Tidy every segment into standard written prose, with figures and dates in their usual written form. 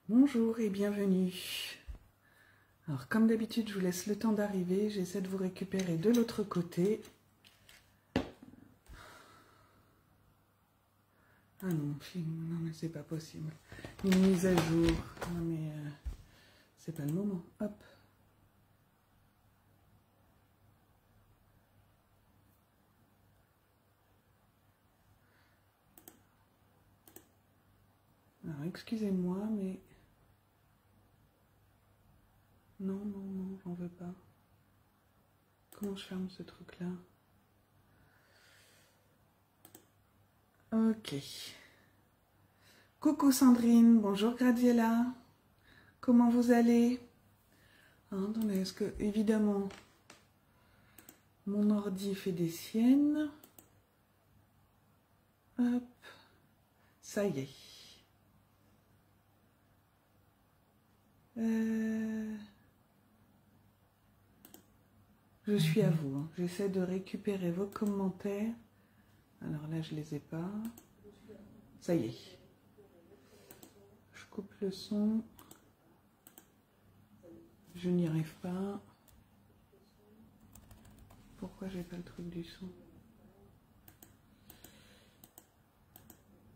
Bonjour et bienvenue. Alors comme d'habitude, je vous laisse le temps d'arriver. J'essaie de vous récupérer de l'autre côté. Ah non, non mais c'est pas possible. Une mise à jour. Non mais c'est pas le moment. Hop. Alors excusez-moi mais... Non, non, non, j'en veux pas. Comment je ferme ce truc-là? Ok. Coucou Sandrine, bonjour Graziella. Comment vous allez? Attendez, est-ce que, évidemment, mon ordi fait des siennes. Hop. Ça y est. Je suis à vous. Hein. J'essaie de récupérer vos commentaires. Alors là, je les ai pas. Ça y est. Je coupe le son. Je n'y arrive pas. Pourquoi j'ai pas le truc du son?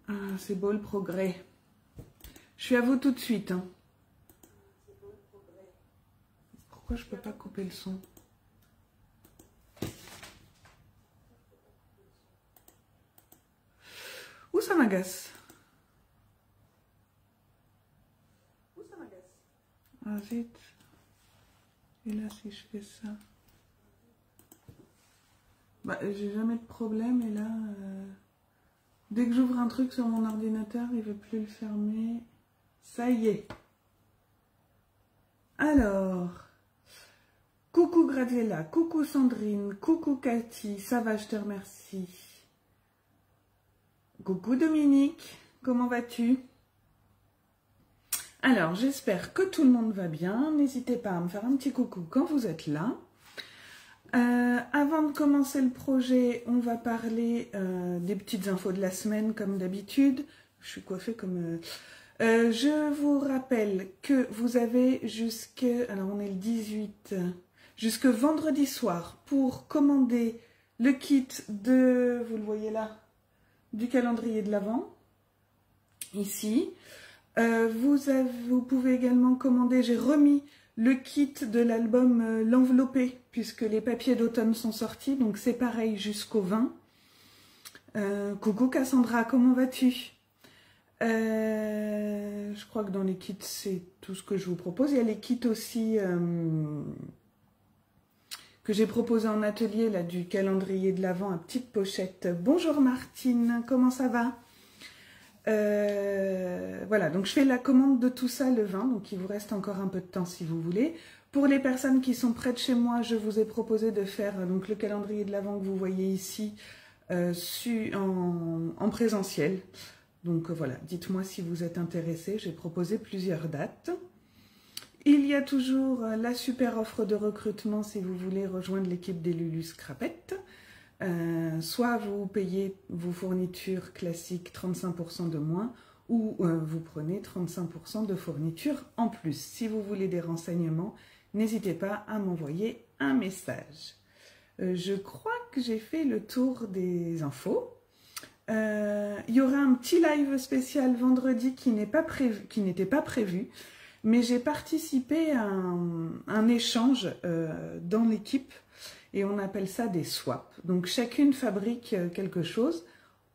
Ah, c'est beau le progrès. Je suis à vous tout de suite. Hein. Pourquoi je peux pas couper le son? Où ça m'agace? Ah zut. Et là si je fais ça. Bah j'ai jamais de problème et là dès que j'ouvre un truc sur mon ordinateur, il veut plus le fermer. Ça y est. Alors, coucou Graziella, coucou Sandrine, coucou Cathy, ça va, je te remercie. Coucou Dominique, comment vas-tu? Alors, j'espère que tout le monde va bien. N'hésitez pas à me faire un petit coucou quand vous êtes là. Avant de commencer le projet, on va parler des petites infos de la semaine comme d'habitude. Je suis coiffée comme... je vous rappelle que vous avez jusque... Alors, on est le 18... Jusque vendredi soir pour commander le kit de... Vous le voyez là? Du calendrier de l'Avent, ici. Vous pouvez également commander, j'ai remis le kit de l'album L'Enveloppé, puisque les papiers d'automne sont sortis, donc c'est pareil jusqu'au 20. Coucou Cassandra, comment vas-tu? Je crois que dans les kits, c'est tout ce que je vous propose. Il y a les kits aussi que j'ai proposé en atelier, là, du calendrier de l'Avent à petite pochette. Bonjour Martine, comment ça va? Voilà, donc je fais la commande de tout ça le 20, donc il vous reste encore un peu de temps si vous voulez. Pour les personnes qui sont près de chez moi, je vous ai proposé de faire donc, le calendrier de l'Avent que vous voyez ici en présentiel. Donc voilà, dites-moi si vous êtes intéressés, j'ai proposé plusieurs dates. Il y a toujours la super offre de recrutement si vous voulez rejoindre l'équipe des Lulu Scrapettes. Soit vous payez vos fournitures classiques 35% de moins, ou vous prenez 35% de fournitures en plus. Si vous voulez des renseignements, n'hésitez pas à m'envoyer un message. Je crois que j'ai fait le tour des infos. Il y aura un petit live spécial vendredi qui n'était pas prévu, mais j'ai participé à un échange dans l'équipe et on appelle ça des swaps. Donc chacune fabrique quelque chose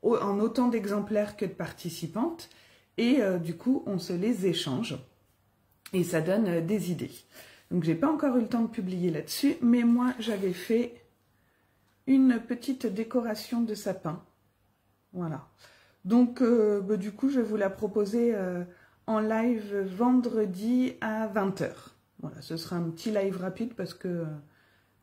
en autant d'exemplaires que de participantes et du coup on se les échange et ça donne des idées. Donc j'ai pas encore eu le temps de publier là-dessus, mais moi j'avais fait une petite décoration de sapin. Voilà. Donc du coup je vais vous la proposer en live vendredi à 20 h. Voilà, ce sera un petit live rapide parce que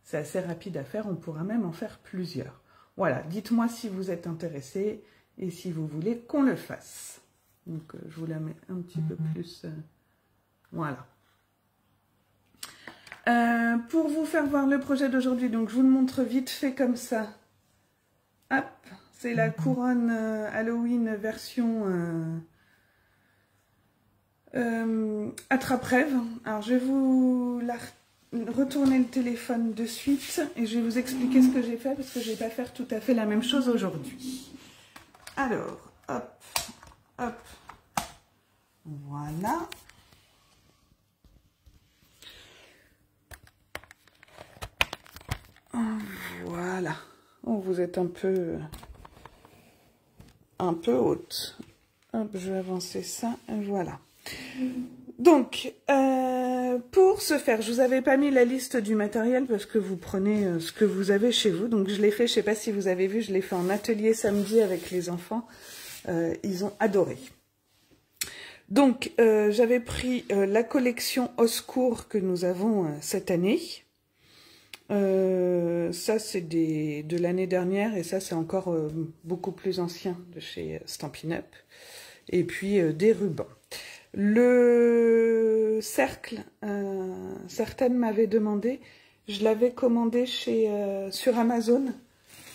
c'est assez rapide à faire, on pourra même en faire plusieurs. Voilà, dites-moi si vous êtes intéressés et si vous voulez qu'on le fasse. Donc je vous la mets un petit peu plus. Voilà. Pour vous faire voir le projet d'aujourd'hui, donc je vous le montre vite fait comme ça. Hop, c'est la couronne Halloween version Attrape-rêve. Alors, je vais vous retourner le téléphone de suite et je vais vous expliquer ce que j'ai fait parce que je ne vais pas faire tout à fait la même chose aujourd'hui. Alors, hop, hop, voilà. Voilà. Oh, vous êtes un peu haute. Hop, je vais avancer ça, et voilà. Donc, pour ce faire, je vous avais pas mis la liste du matériel parce que vous prenez ce que vous avez chez vous. Donc, je l'ai fait, je sais pas si vous avez vu, je l'ai fait en atelier samedi avec les enfants. Ils ont adoré. Donc, j'avais pris la collection Au secours que nous avons cette année. Ça, c'est de l'année dernière et ça, c'est encore beaucoup plus ancien de chez Stampin' Up. Et puis, des rubans. Le cercle, certaines m'avaient demandé, je l'avais commandé sur Amazon.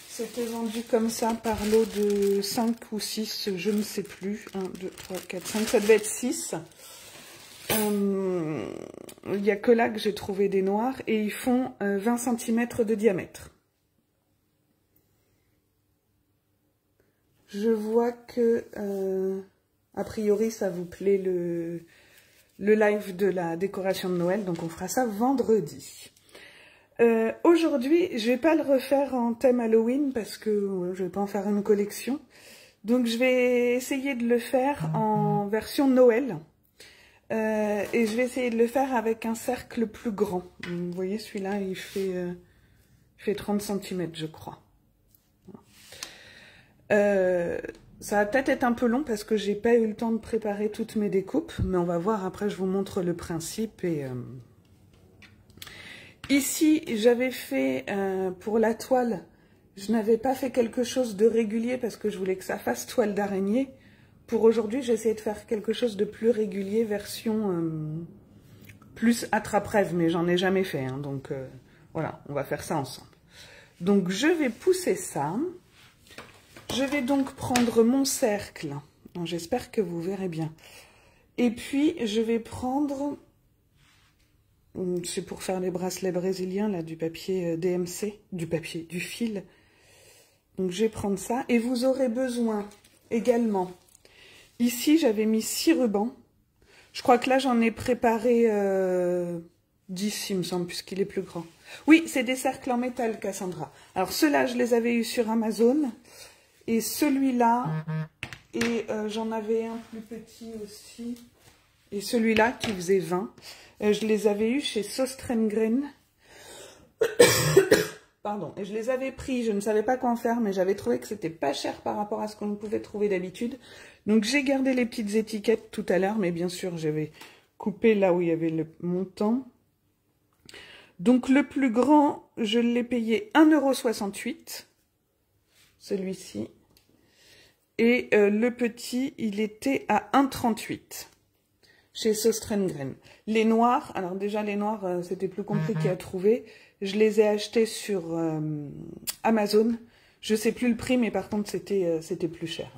C'était vendu comme ça par lot de 5 ou 6, je ne sais plus. 1, 2, 3, 4, 5, ça devait être 6. Il n'y a que là que j'ai trouvé des noirs et ils font 20 cm de diamètre. Je vois que, a priori, ça vous plaît le live de la décoration de Noël, donc on fera ça vendredi. Aujourd'hui, je vais pas le refaire en thème Halloween parce que je vais pas en faire une collection. Donc je vais essayer de le faire en version Noël. Et je vais essayer de le faire avec un cercle plus grand. Vous voyez, celui-là, il fait 30 cm, je crois. Ça va peut-être être un peu long parce que j'ai pas eu le temps de préparer toutes mes découpes, mais on va voir, après je vous montre le principe. Et ici, j'avais fait, pour la toile, je n'avais pas fait quelque chose de régulier parce que je voulais que ça fasse toile d'araignée. Pour aujourd'hui, j'ai essayé de faire quelque chose de plus régulier, version plus attrape-rêve, mais j'en ai jamais fait, hein, donc voilà, on va faire ça ensemble. Donc je vais pousser ça. Je vais donc prendre mon cercle. J'espère que vous verrez bien. Et puis je vais prendre, c'est pour faire les bracelets brésiliens là, du papier DMC, du fil. Donc je vais prendre ça. Et vous aurez besoin également. Ici, j'avais mis 6 rubans. Je crois que là, j'en ai préparé 10, il me semble, puisqu'il est plus grand. Oui, c'est des cercles en métal, Cassandra. Alors, ceux-là, je les avais eus sur Amazon. Et celui-là, et j'en avais un plus petit aussi. Et celui-là, qui faisait 20. Je les avais eus chez Sostrengren. Pardon, et je les avais pris, je ne savais pas quoi en faire, mais j'avais trouvé que c'était pas cher par rapport à ce qu'on pouvait trouver d'habitude. Donc j'ai gardé les petites étiquettes tout à l'heure, mais bien sûr j'avais coupé là où il y avait le montant. Donc le plus grand, je l'ai payé 1,68 €, celui-ci. Et le petit, il était à 1,38 € chez Sostrengren. Les noirs, alors déjà les noirs, c'était plus compliqué à trouver. Je les ai achetés sur Amazon. Je sais plus le prix, mais par contre, c'était plus cher.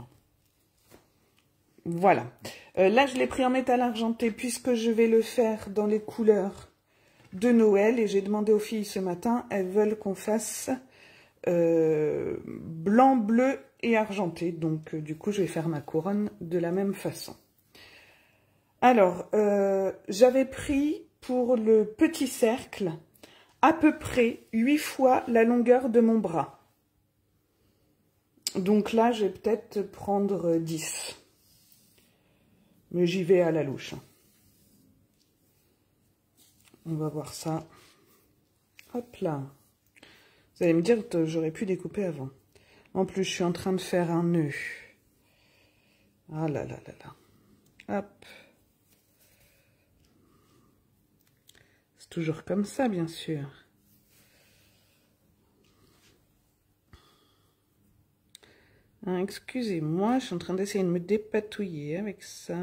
Voilà. Là, je l'ai pris en métal argenté puisque je vais le faire dans les couleurs de Noël. Et j'ai demandé aux filles ce matin, elles veulent qu'on fasse blanc, bleu et argenté. Donc, du coup, je vais faire ma couronne de la même façon. Alors, j'avais pris pour le petit cercle à peu près 8 fois la longueur de mon bras. Donc là, je vais peut-être prendre 10. Mais j'y vais à la louche. On va voir ça. Hop là. Vous allez me dire que j'aurais pu découper avant. En plus, je suis en train de faire un nœud. Ah là là là là. Hop. C'est toujours comme ça, bien sûr. Hein, excusez-moi, je suis en train d'essayer de me dépatouiller avec ça.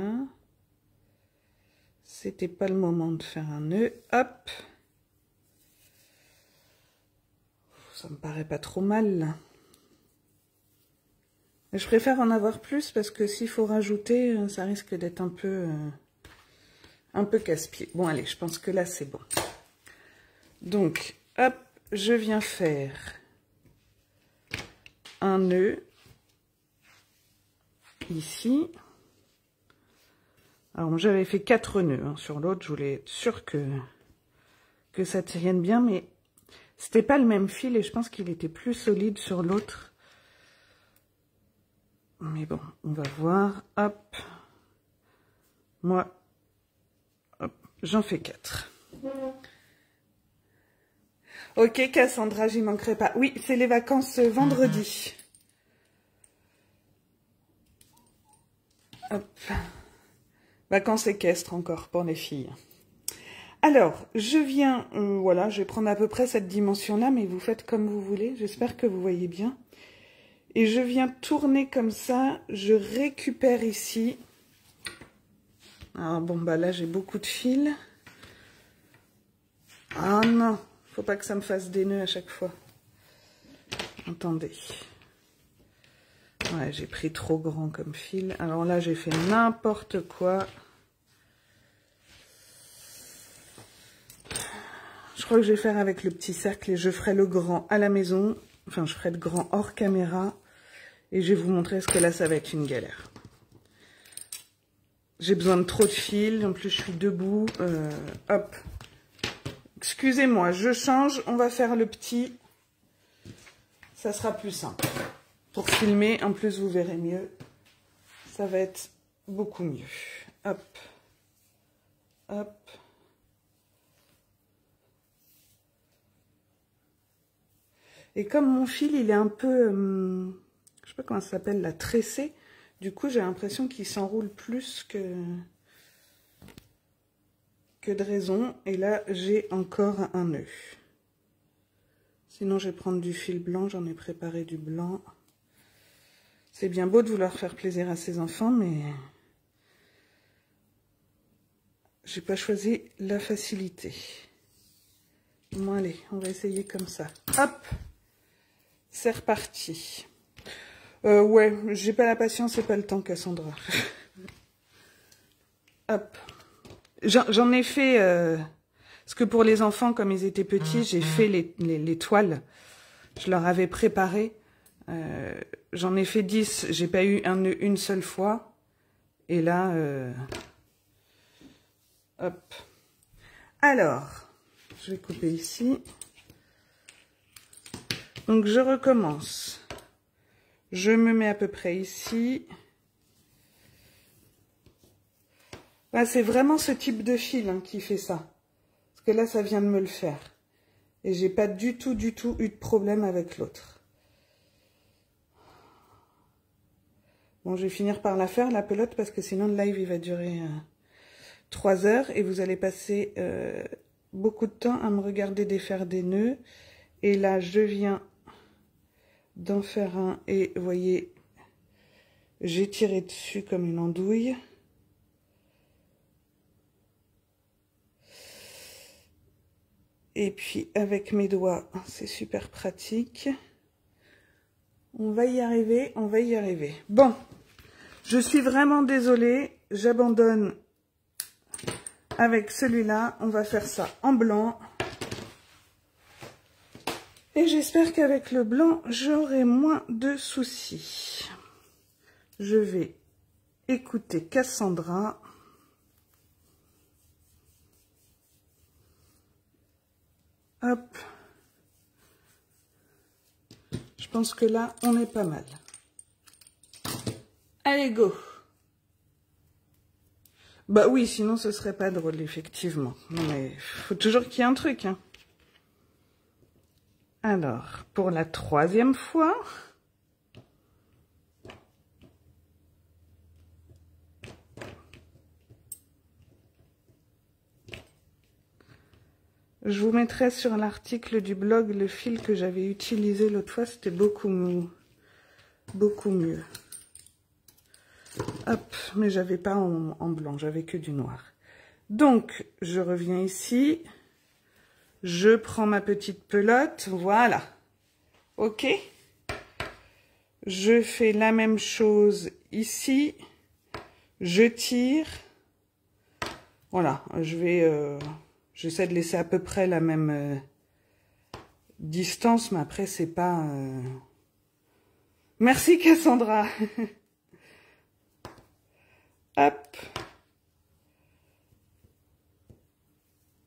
C'était pas le moment de faire un nœud. Hop. Ça me paraît pas trop mal, là. Je préfère en avoir plus parce que s'il faut rajouter, ça risque d'être un peu un peu casse-pied. Bon, allez, je pense que là, c'est bon. Donc, hop, je viens faire un nœud ici. Alors, j'avais fait 4 nœuds hein, sur l'autre. Je voulais être sûre que ça tienne bien, mais c'était pas le même fil et je pense qu'il était plus solide sur l'autre. Mais bon, on va voir. Hop. Moi, hop, j'en fais 4. Ok, Cassandra, j'y manquerai pas. Oui, c'est les vacances vendredi. Hop. Vacances équestres encore pour les filles. Alors, je viens, voilà, je vais prendre à peu près cette dimension-là, mais vous faites comme vous voulez. J'espère que vous voyez bien. Et je viens tourner comme ça. Je récupère ici. Alors bon, bah là, j'ai beaucoup de fils. Ah non, faut pas que ça me fasse des nœuds à chaque fois. Attendez. Ouais, j'ai pris trop grand comme fil. Alors là, j'ai fait n'importe quoi. Je crois que je vais faire avec le petit cercle et je ferai le grand à la maison. Enfin, je ferai le grand hors caméra. Et je vais vous montrer, parce que là, ça va être une galère. J'ai besoin de trop de fils. En plus, je suis debout. Hop. Excusez-moi, je change. On va faire le petit. Ça sera plus simple. Pour filmer, en plus, vous verrez mieux. Ça va être beaucoup mieux. Hop. Hop. Et comme mon fil, il est un peu... je sais pas comment ça s'appelle, la tressée. Du coup, j'ai l'impression qu'il s'enroule plus que de raison. Et là, j'ai encore un nœud. Sinon, je vais prendre du fil blanc. J'en ai préparé du blanc. C'est bien beau de vouloir faire plaisir à ses enfants, mais j'ai pas choisi la facilité. Bon, allez, on va essayer comme ça. Hop, c'est reparti. Ouais, j'ai pas la patience et pas le temps, Cassandra. Hop. J'en ai fait... parce que pour les enfants, comme ils étaient petits, j'ai fait les toiles. Je leur avais préparé. J'en ai fait 10. J'ai pas eu un nœud une seule fois. Et là... hop. Alors, je vais couper ici. Donc, je recommence. Je me mets à peu près ici. Là, c'est vraiment ce type de fil hein, qui fait ça. Parce que là, ça vient de me le faire. Et j'ai pas du tout eu de problème avec l'autre. Bon, je vais finir par la faire, la pelote, parce que sinon le live, il va durer 3 heures. Et vous allez passer beaucoup de temps à me regarder défaire des nœuds. Et là, je viens d'en faire un. Et vous voyez, j'ai tiré dessus comme une andouille. Et puis, avec mes doigts, c'est super pratique. On va y arriver, on va y arriver. Bon, je suis vraiment désolée. J'abandonne avec celui-là. On va faire ça en blanc. Et j'espère qu'avec le blanc, j'aurai moins de soucis. Je vais écouter Cassandra. Hop. Je pense que là, on est pas mal. Allez, go. Bah oui, sinon ce serait pas drôle, effectivement. Mais faut toujours qu'il y ait un truc, hein. Alors, pour la 3e fois... je vous mettrai sur l'article du blog le fil que j'avais utilisé l'autre fois. C'était beaucoup mieux. Hop, mais j'avais pas en blanc, j'avais que du noir. Donc, je reviens ici. Je prends ma petite pelote. Voilà. Ok. Je fais la même chose ici. Je tire. Voilà, j'essaie de laisser à peu près la même distance, mais après, c'est pas... Merci, Cassandra. Hop.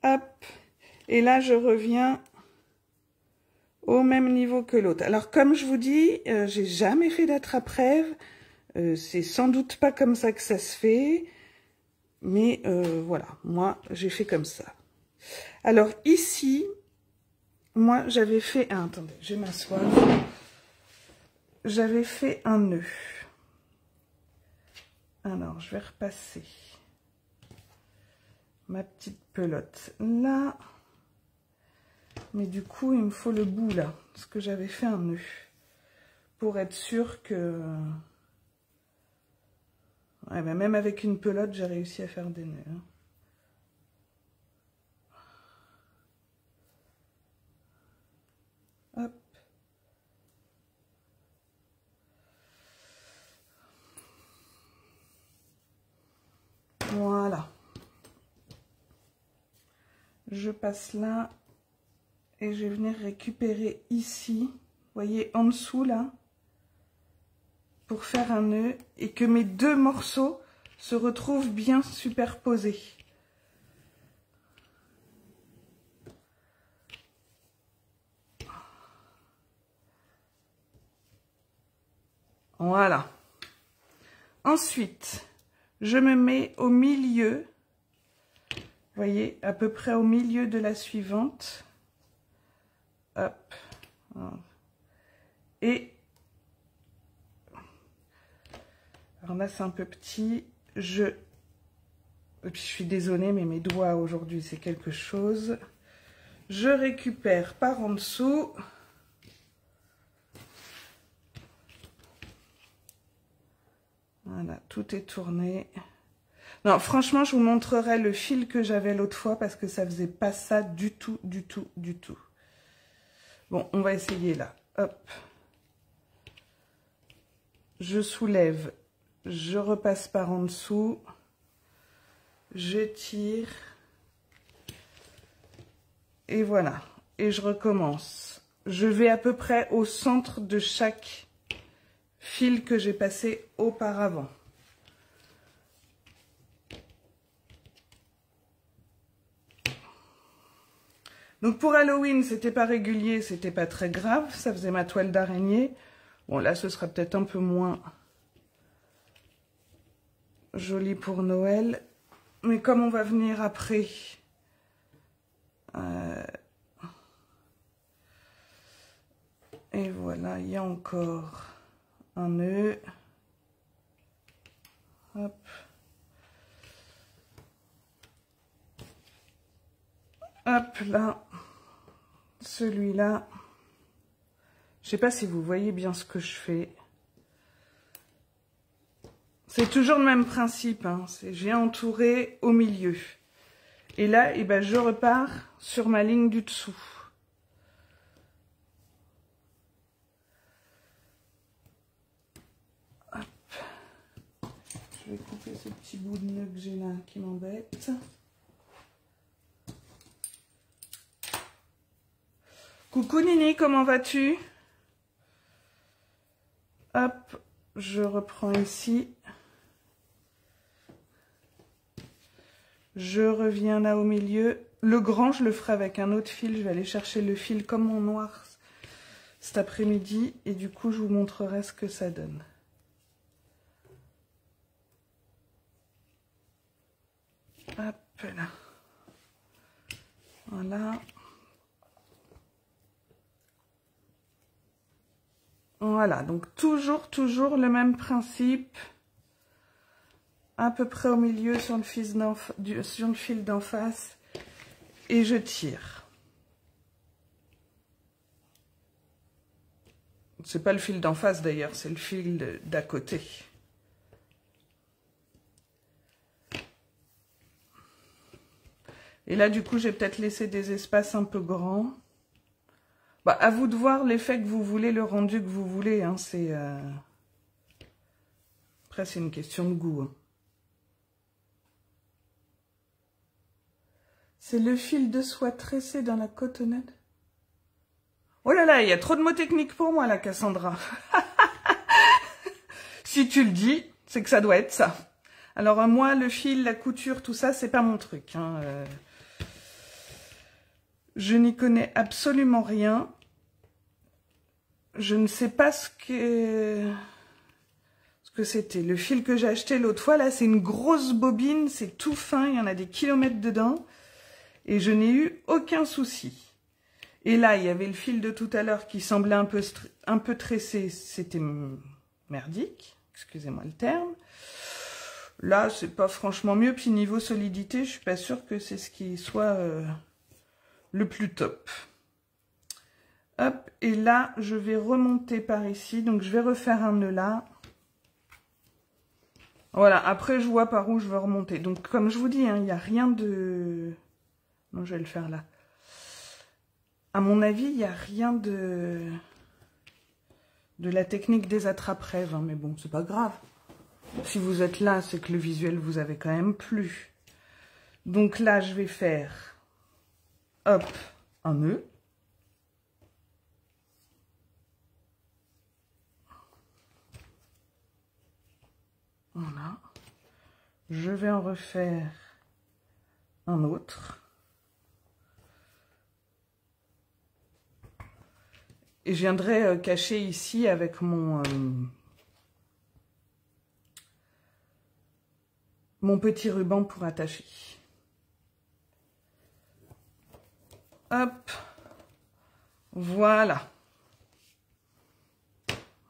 Hop. Et là, je reviens au même niveau que l'autre. Alors, comme je vous dis, j'ai jamais fait d'attrape-rêve. C'est sans doute pas comme ça que ça se fait. Mais voilà, moi, j'ai fait comme ça. Alors, ici, moi, j'avais fait... Ah, attendez, je vais m'asseoir. J'avais fait un nœud. Alors, je vais repasser ma petite pelote là. Mais du coup, il me faut le bout là, parce que j'avais fait un nœud. Pour être sûr que... Ouais, mais même avec une pelote, j'ai réussi à faire des nœuds. Hein. Hop. Voilà. Je passe là. Et je vais venir récupérer ici. Vous voyez, en dessous là. Pour faire un nœud. Et que mes deux morceaux se retrouvent bien superposés. Voilà. Ensuite, je me mets au milieu. Vous voyez, à peu près au milieu de la suivante. Hop. Et alors là, c'est un peu petit. Je suis désolée, mais mes doigts aujourd'hui, c'est quelque chose. Je récupère par en dessous. Voilà, tout est tourné. Non, franchement, je vous montrerai le fil que j'avais l'autre fois parce que ça faisait pas ça du tout, du tout, du tout. Bon, on va essayer là. Hop. Je soulève. Je repasse par en dessous. Je tire. Et voilà. Et je recommence. Je vais à peu près au centre de chaque fil que j'ai passé auparavant. Donc pour Halloween, c'était pas régulier, c'était pas très grave, ça faisait ma toile d'araignée. Bon là, ce sera peut-être un peu moins joli pour Noël. Mais comme on va venir après... Et voilà, il y a encore un nœud. Hop. Hop là. Celui-là. Je sais pas si vous voyez bien ce que je fais. C'est toujours le même principe. Hein. J'ai entouré au milieu. Et là, eh ben, je repars sur ma ligne du dessous. Hop. Je vais couper ce petit bout de nœud que j'ai là qui m'embête. Coucou Nini, comment vas-tu? Hop, je reprends ici. Je reviens là au milieu. Le grand, je le ferai avec un autre fil. Je vais aller chercher le fil comme mon noir cet après-midi. Et du coup, je vous montrerai ce que ça donne. Hop là. Voilà. Voilà, donc toujours le même principe. À peu près au milieu sur le fil d'en face. Et je tire. C'est pas le fil d'en face d'ailleurs, c'est le fil d'à côté. Et là, du coup, j'ai peut-être laissé des espaces un peu grands. Bah, à vous de voir l'effet que vous voulez, le rendu que vous voulez. Hein, après, c'est une question de goût. Hein. C'est le fil de soie tressé dans la cotonnette. Oh là là, il y a trop de mots techniques pour moi là, Cassandra. Si tu le dis, c'est que ça doit être ça. Alors moi, le fil, la couture, tout ça, c'est pas mon truc. Hein. Je n'y connais absolument rien. Je ne sais pas ce que c'était. Le fil que j'ai acheté l'autre fois, là, c'est une grosse bobine, c'est tout fin, il y en a des kilomètres dedans. Et je n'ai eu aucun souci. Et là, il y avait le fil de tout à l'heure qui semblait un peu tressé. C'était merdique, excusez-moi le terme. Là, c'est pas franchement mieux. Puis niveau solidité, je suis pas sûre que c'est ce qui soit le plus top. Hop, et là, je vais remonter par ici. Donc, je vais refaire un nœud là. Voilà, après, je vois par où je veux remonter. Donc, comme je vous dis, hein, il n'y a rien de... Non, je vais le faire là. À mon avis, il n'y a rien de la technique des attrape-rêves. Hein, mais bon, c'est pas grave. Si vous êtes là, c'est que le visuel vous avait quand même plu. Donc là, je vais faire, hop, un nœud. Voilà. Je vais en refaire un autre. Et je viendrai cacher ici avec mon petit ruban pour attacher. Hop. Voilà.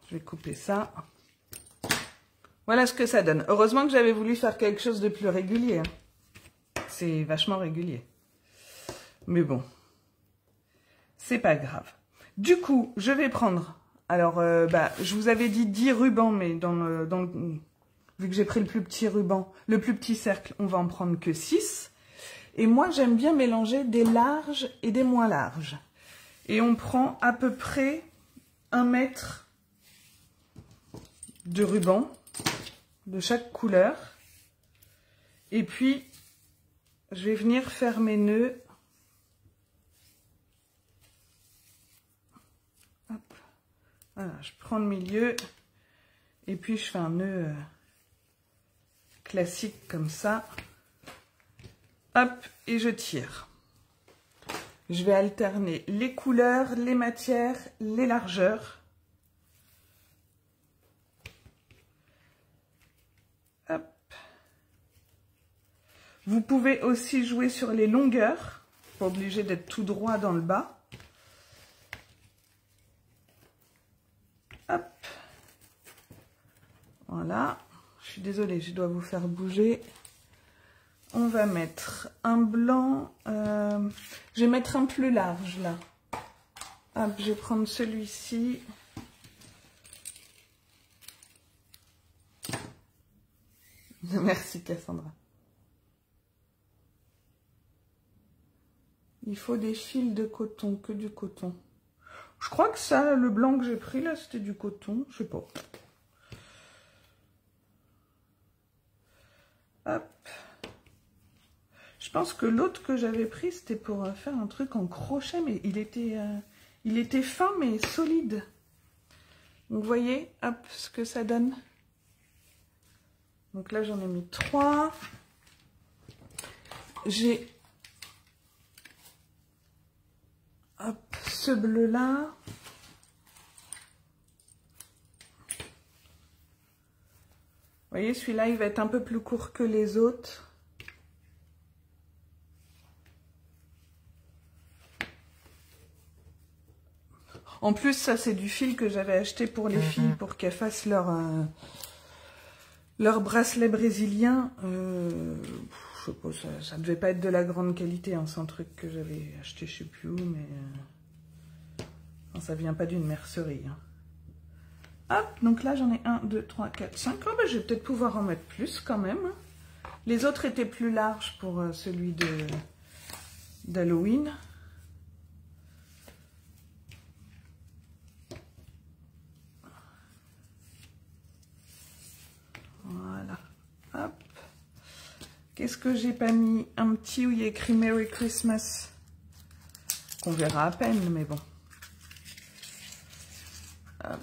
Je vais couper ça. Voilà ce que ça donne. Heureusement que j'avais voulu faire quelque chose de plus régulier. Hein. C'est vachement régulier. Mais bon. C'est pas grave. Du coup, je vais prendre... Alors, je vous avais dit 10 rubans, mais vu que j'ai pris le plus petit ruban, le plus petit cercle, on va en prendre que 6. Et moi, j'aime bien mélanger des larges et des moins larges. Et on prend à peu près 1 mètre de ruban de chaque couleur. Et puis, je vais venir faire mes nœuds. Hop. Voilà, je prends le milieu et puis je fais un nœud classique comme ça. Hop, et je tire. Je vais alterner les couleurs, les matières, les largeurs. Hop. Vous pouvez aussi jouer sur les longueurs, pas obligé d'être tout droit dans le bas. Hop. Voilà. Je suis désolée, je dois vous faire bouger. On va mettre un blanc. Je vais mettre un plus large là. Hop, je vais prendre celui-ci. Merci Cassandra. Il faut des fils de coton, que du coton. Je crois que ça, le blanc que j'ai pris là, c'était du coton. Je sais pas. Hop. Je pense que l'autre que j'avais pris, c'était pour faire un truc en crochet, mais il était fin, mais solide. Donc, vous voyez, hop, ce que ça donne. Donc là, j'en ai mis 3. J'ai, hop, ce bleu-là. Vous voyez, celui-là, il va être un peu plus court que les autres. En plus, ça, c'est du fil que j'avais acheté pour les filles, pour qu'elles fassent leur bracelet brésilien. Je sais pas, ça devait pas être de la grande qualité. Hein, c'est un truc que j'avais acheté je sais plus où, mais non, ça vient pas d'une mercerie. Hein. Hop, donc là, j'en ai 1, 2, 3, 4, 5. Oh, ben, je vais peut-être pouvoir en mettre plus quand même. Hein. Les autres étaient plus larges pour celui d'Halloween. Voilà. Hop. Qu'est-ce que j'ai pas mis? Un petit où il y a écrit Merry Christmas. Qu'on verra à peine, mais bon. Hop.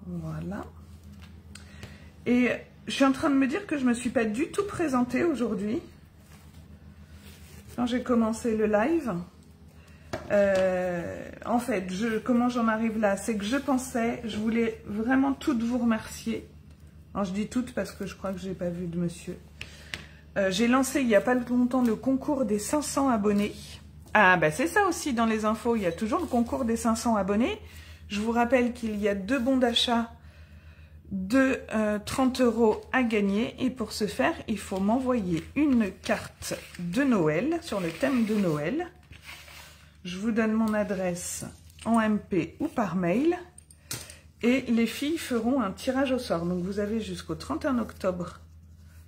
Voilà. Et je suis en train de me dire que je ne me suis pas du tout présentée aujourd'hui. Quand j'ai commencé le live. En fait, comment j'en arrive là? C'est que je voulais vraiment toutes vous remercier. Alors, je dis toutes parce que je crois que je n'ai pas vu de monsieur. J'ai lancé il n'y a pas longtemps le concours des 500 abonnés. Ah, bah c'est ça aussi dans les infos, il y a toujours le concours des 500 abonnés. Je vous rappelle qu'il y a 2 bons d'achat de 30 € à gagner. Et pour ce faire, il faut m'envoyer une carte de Noël sur le thème de Noël. Je vous donne mon adresse en MP ou par mail. Et les filles feront un tirage au sort. Donc vous avez jusqu'au 31 octobre.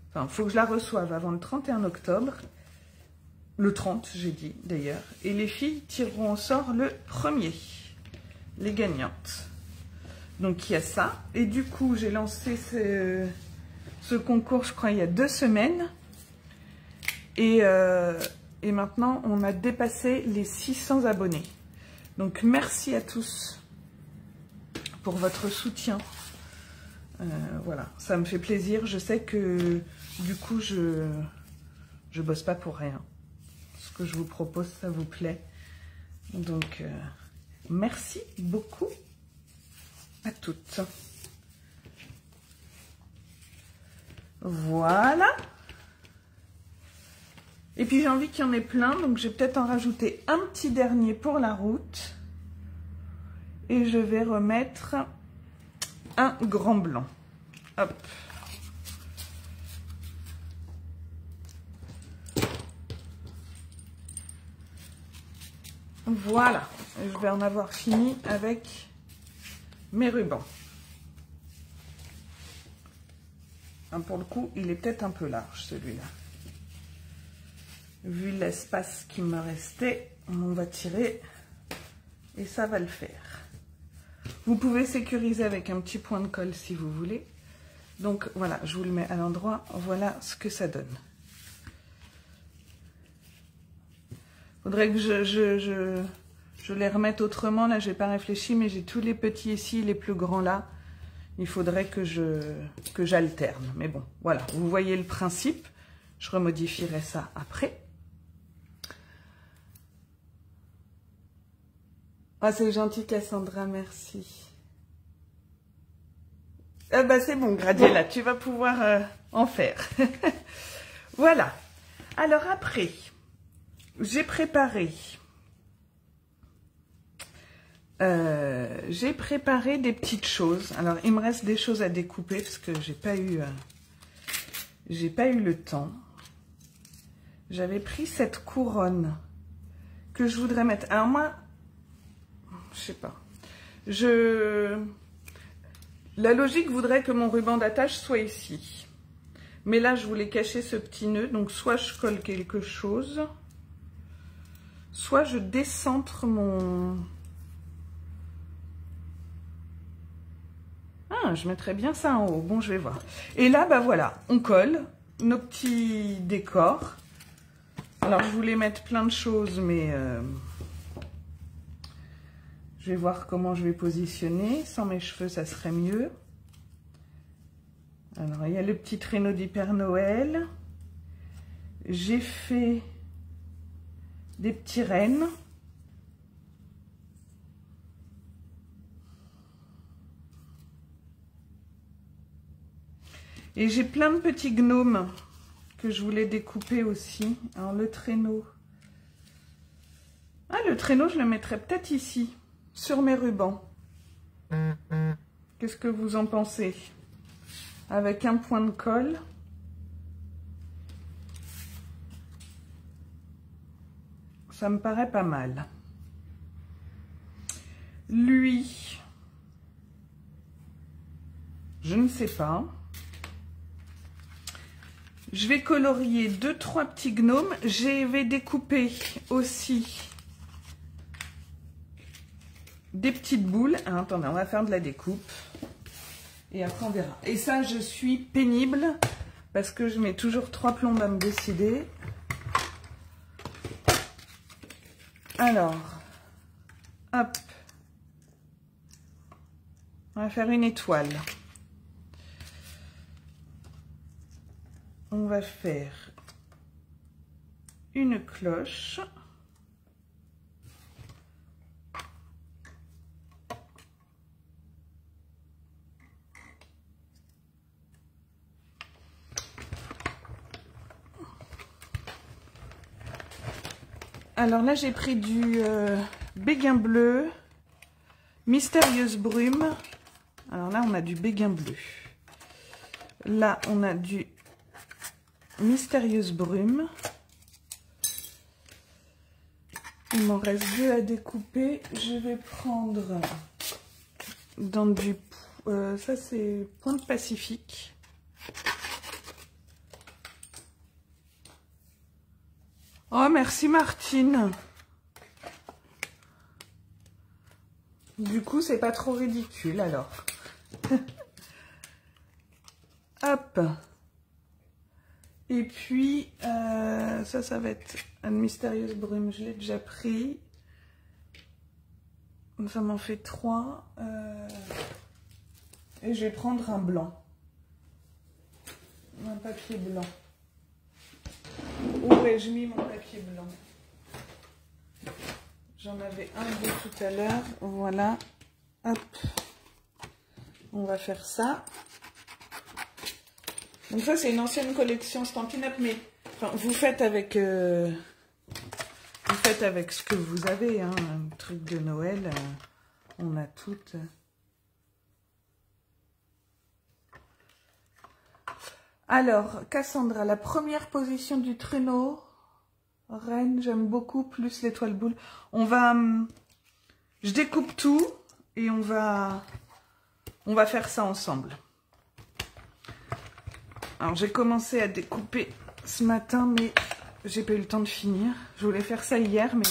Enfin, il faut que je la reçoive avant le 31 octobre. Le 30, j'ai dit d'ailleurs. Et les filles tireront au sort le 1er. Les gagnantes. Donc il y a ça. Et du coup, j'ai lancé ce concours, je crois, il y a 2 semaines. Et maintenant, on a dépassé les 600 abonnés. Donc merci à tous pour votre soutien. Voilà, ça me fait plaisir. Je sais que du coup, je bosse pas pour rien. Ce que je vous propose, ça vous plaît. Donc, merci beaucoup à toutes. Voilà. Et puis j'ai envie qu'il y en ait plein, donc je vais peut-être en rajouter un petit dernier pour la route. Et je vais remettre un grand blanc. Hop. Voilà. Je vais en avoir fini avec mes rubans. Pour le coup, il est peut-être un peu large celui-là. Vu l'espace qui me restait, on va tirer et ça va le faire. Vous pouvez sécuriser avec un petit point de colle si vous voulez. Donc voilà, je vous le mets à l'endroit. Voilà ce que ça donne. Faudrait que je les remette autrement. Là, j'ai pas réfléchi, mais j'ai tous les petits ici, les plus grands là. Il faudrait que j'alterne. Mais bon, voilà, vous voyez le principe. Je remodifierai ça après. Ah, c'est gentil, Cassandra, merci. Ah bah c'est bon, Gradiela, tu vas pouvoir en faire. Voilà. Alors après, j'ai préparé des petites choses. Alors, il me reste des choses à découper parce que j'ai pas eu le temps. J'avais pris cette couronne que je voudrais mettre. Alors moi, je sais pas. La logique voudrait que mon ruban d'attache soit ici. Mais là, je voulais cacher ce petit nœud. Donc, soit je colle quelque chose, soit je décentre mon... Ah, je mettrais bien ça en haut. Bon, je vais voir. Et là, bah voilà, on colle nos petits décors. Alors, je voulais mettre plein de choses, mais je vais voir comment je vais positionner. Sans mes cheveux, ça serait mieux. Alors, il y a le petit traîneau d'Hyper Noël. J'ai fait des petits rennes. Et j'ai plein de petits gnomes que je voulais découper aussi. Alors, le traîneau. Ah, le traîneau, je le mettrais peut-être ici, sur mes rubans. Qu'est-ce que vous en pensez? Avec un point de colle. Ça me paraît pas mal. Lui, je ne sais pas. Je vais colorier 2-3 petits gnomes. Je vais découper aussi des petites boules. Ah, attendez, on va faire de la découpe. Et après, on verra. Et ça, je suis pénible parce que je mets toujours 3 plombes à me décider. Alors, hop. On va faire une étoile. On va faire une cloche. Alors là, j'ai pris du béguin bleu, mystérieuse brume. Alors là, on a du béguin bleu. Là, on a du mystérieuse brume. Il m'en reste 2 à découper. Je vais prendre dans du... ça, c'est Pointe Pacifique. Oh, merci Martine. Du coup, c'est pas trop ridicule, alors. Hop. Et puis, ça va être une mystérieuse brume. Je l'ai déjà pris. Ça m'en fait 3. Et je vais prendre un blanc. Un papier blanc. Où ai-je mis mon papier blanc? J'en avais un de tout à l'heure. Voilà. Hop. On va faire ça. Donc ça, c'est une ancienne collection Stampin' Up, mais enfin, vous faites avec ce que vous avez. Hein, un truc de Noël. On a toutes. Alors, Cassandra, la première position du traîneau. Reine, j'aime beaucoup, plus l'étoile boule. On va... je découpe tout et on va faire ça ensemble. Alors, j'ai commencé à découper ce matin, mais j'ai pas eu le temps de finir. Je voulais faire ça hier, mais...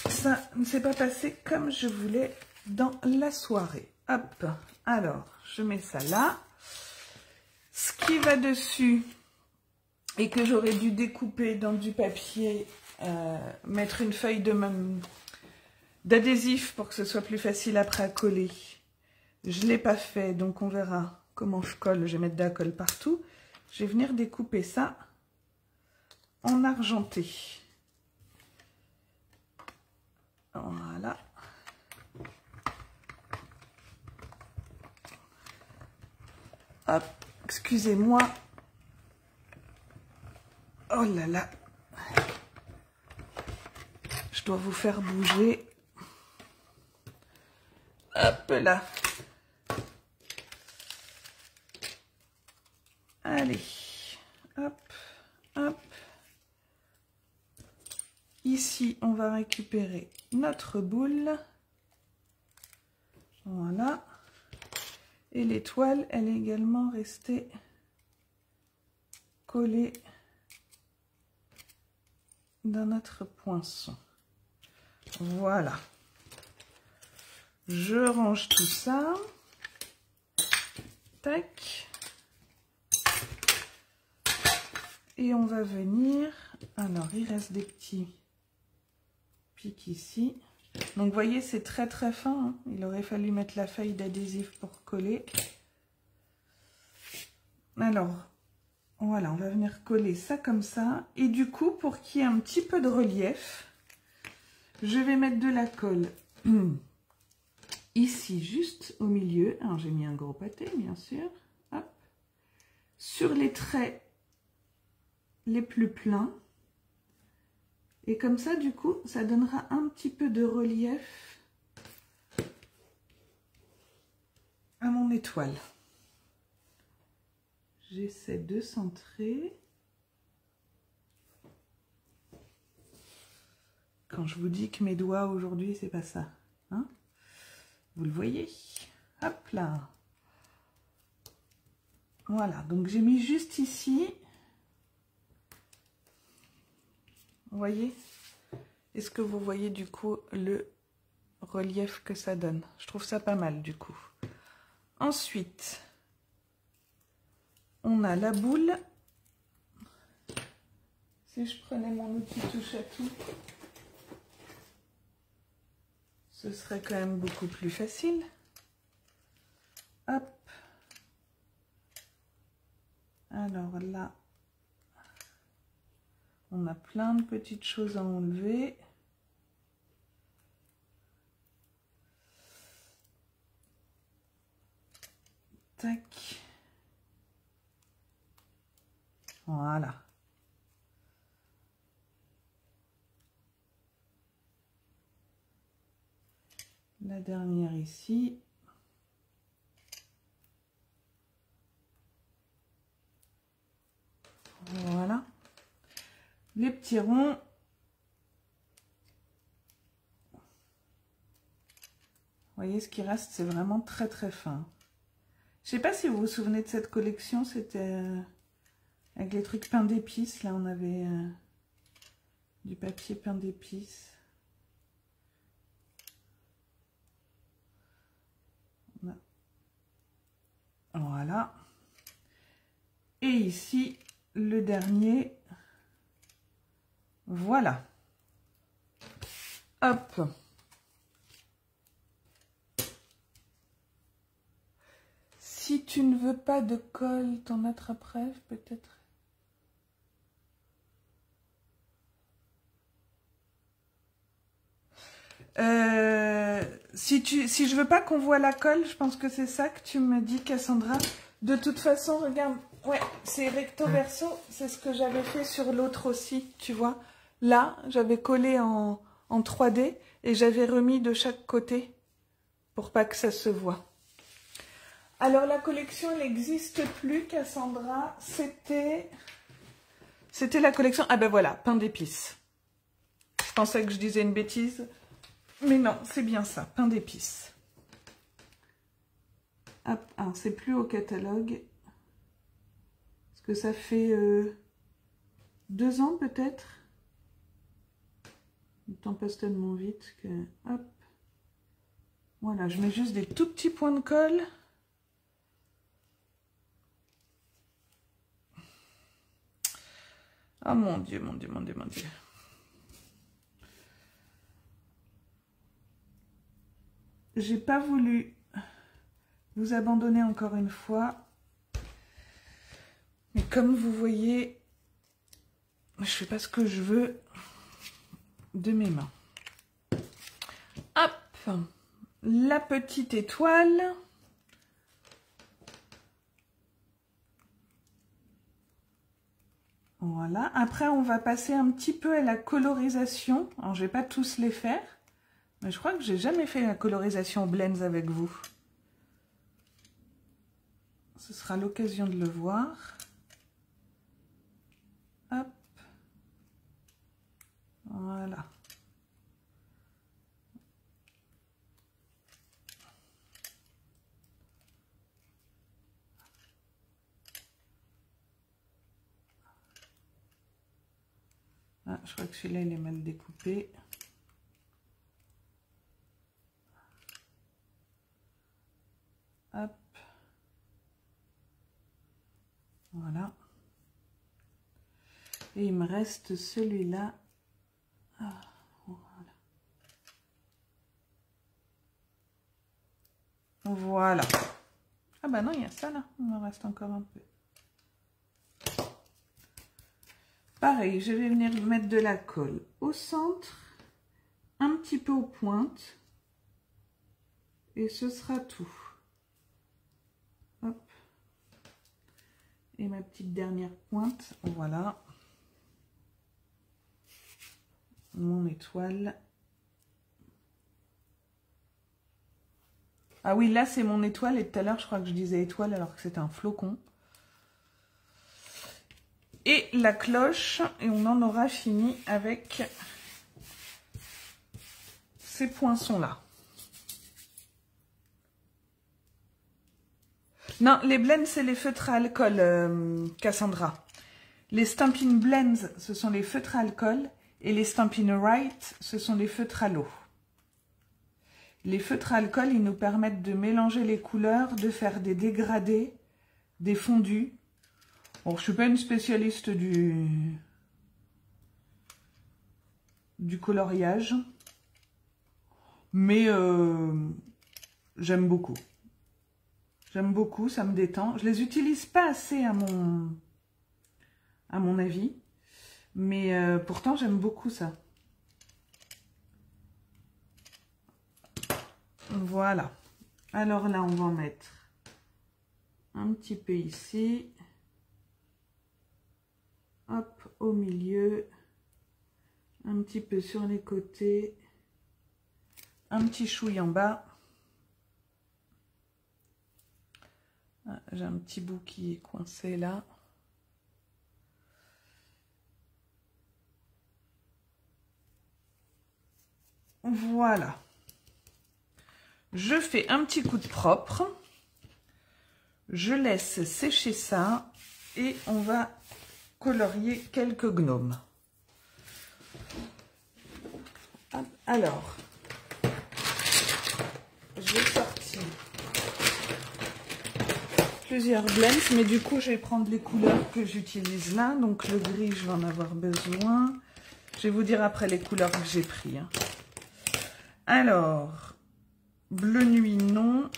ça ne s'est pas passé comme je voulais dans la soirée. Hop, alors, je mets ça là. Ce qui va dessus et que j'aurais dû découper dans du papier, mettre une feuille d'adhésif pour que ce soit plus facile après à coller. Je ne l'ai pas fait, donc on verra comment je colle. Je vais mettre de la colle partout. Je vais venir découper ça en argenté. Voilà. Hop, excusez-moi. Oh là là. Je dois vous faire bouger. Hop là. Allez. Hop, hop. Ici, on va récupérer notre boule. Voilà. Et l'étoile, elle est également restée collée dans notre poinçon. Voilà. Je range tout ça. Tac. Et on va venir... alors, il reste des petits pics ici. Donc, vous voyez, c'est très très fin. Hein. Il aurait fallu mettre la feuille d'adhésif pour coller. Alors, voilà, on va venir coller ça comme ça. Et du coup, pour qu'il y ait un petit peu de relief, je vais mettre de la colle ici, juste au milieu. Alors, j'ai mis un gros pâté, bien sûr. Hop. Sur les traits les plus pleins. Et comme ça, du coup, ça donnera un petit peu de relief à mon étoile. J'essaie de centrer. Quand je vous dis que mes doigts aujourd'hui, c'est pas ça. Hein? Vous le voyez? Hop là. Voilà, donc j'ai mis juste ici. Vous voyez? Est-ce que vous voyez du coup le relief que ça donne. Je trouve ça pas mal du coup. Ensuite, on a la boule. Si je prenais mon outil touche à tout, ce serait quand même beaucoup plus facile. Hop. Alors là, on a plein de petites choses à enlever. Tac. Voilà. La dernière ici. Voilà. Les petits ronds. Vous voyez, ce qui reste, c'est vraiment très très fin. Je sais pas si vous vous souvenez de cette collection, c'était avec les trucs pain d'épices. Là, on avait du papier pain d'épices. Voilà. Et ici, le dernier. Voilà. Hop. Si tu ne veux pas de colle, t'en attraperais peut-être. Si je veux pas qu'on voit la colle, je pense que c'est ça que tu me dis, Cassandra. De toute façon, regarde, ouais, c'est recto verso, c'est ce que j'avais fait sur l'autre aussi, tu vois. Là, j'avais collé en 3D et j'avais remis de chaque côté pour pas que ça se voit. Alors la collection, elle n'existe plus, Cassandra. C'était la collection. Ah ben voilà, pain d'épices. Je pensais que je disais une bêtise. Mais non, c'est bien ça, pain d'épices. Hop, ah, c'est plus au catalogue. Parce que ça fait 2 ans peut-être. Le temps passe tellement vite que... Hop. Voilà, je mets juste des tout petits points de colle. Ah mon Dieu, mon Dieu, mon Dieu, mon Dieu. J'ai pas voulu vous abandonner encore une fois. Mais comme vous voyez, je fais pas ce que je veux de mes mains. Hop, la petite étoile. Voilà. Après, on va passer un petit peu à la colorisation. Alors, je vais pas tous les faire. Mais je crois que j'ai jamais fait la colorisation blends avec vous. Ce sera l'occasion de le voir. Hop. Voilà. Ah, je crois que celui-là, il est mal découpé. Hop. Voilà. Et il me reste celui-là. Ah, voilà. Voilà. Ah bah non, il y a ça là. Il me reste encore un peu. Pareil, je vais venir mettre de la colle au centre, un petit peu aux pointes. Et ce sera tout. Hop. Et ma petite dernière pointe, voilà. Mon étoile. Ah oui, là c'est mon étoile et tout à l'heure je crois que je disais étoile alors que c'était un flocon. Et la cloche, et on en aura fini avec ces poinçons-là. Non, les blends, c'est les feutres à alcool, Cassandra. Les Stampin' Blends, ce sont les feutres à alcool. Et les Stampin' Write, ce sont les feutres à l'eau. Les feutres à alcool, ils nous permettent de mélanger les couleurs, de faire des dégradés, des fondus. Bon, je ne suis pas une spécialiste du coloriage, mais j'aime beaucoup. J'aime beaucoup, ça me détend. Je les utilise pas assez à mon avis, mais pourtant j'aime beaucoup ça. Voilà. Alors là, on va en mettre un petit peu ici. Hop, au milieu. Un petit peu sur les côtés. Un petit chouille en bas. Ah, j'ai un petit bout qui est coincé là. Voilà. Je fais un petit coup de propre. Je laisse sécher ça et on va colorier quelques gnomes. Alors, j'ai sorti plusieurs blends, mais du coup, je vais prendre les couleurs que j'utilise là. Donc, le gris, je vais en avoir besoin. Je vais vous dire après les couleurs que j'ai pris. Alors, bleu nuit, non.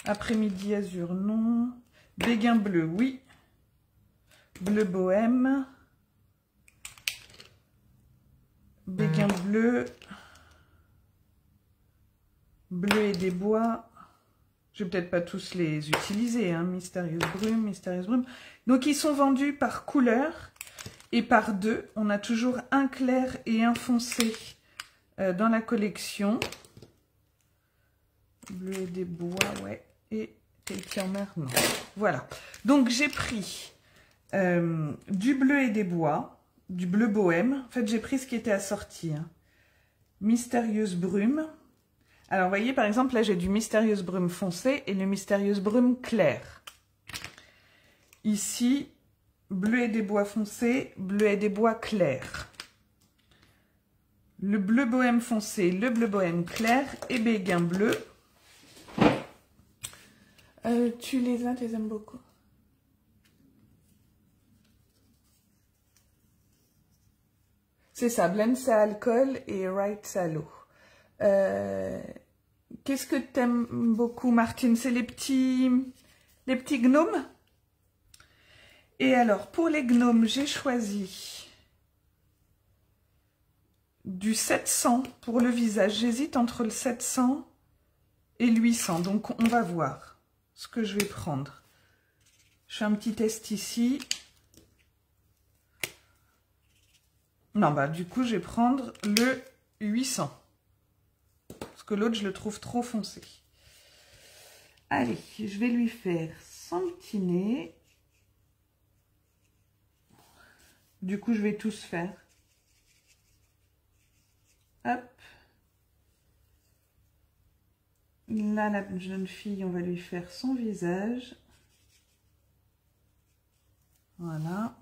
Après-midi azur, non. Béguin bleu, oui. Bleu bohème. Béguin bleu. Bleu et des bois. Je vais peut-être pas tous les utiliser, hein. Mystérieuse brume, mystérieuse brume. Donc, ils sont vendus par couleur et par deux. On a toujours un clair et un foncé dans la collection. Bleu et des bois, ouais. Et quelqu'un en mer, non. Voilà. Donc, j'ai pris du bleu et des bois, du bleu bohème. En fait, j'ai pris ce qui était assorti. Hein. Mystérieuse brume. Alors, vous voyez, par exemple, là, j'ai du mystérieuse brume foncé et le mystérieuse brume clair. Ici, bleu et des bois foncé, bleu et des bois clair. Le bleu bohème foncé, le bleu bohème clair et béguin bleu. Tu les aimes beaucoup. C'est ça, blend c'est alcool et write c'est à l'eau. Qu'est-ce que tu aimes beaucoup, Martine? C'est les petits gnomes. Et alors, pour les gnomes, j'ai choisi du 700 pour le visage. J'hésite entre le 700 et le 800. Donc, on va voir ce que je vais prendre. Je fais un petit test ici. Non, bah du coup, je vais prendre le 800. Parce que l'autre, je le trouve trop foncé. Allez, je vais lui faire son petit nez. Du coup, je vais tous faire. Hop. Là, la jeune fille, on va lui faire son visage. Voilà.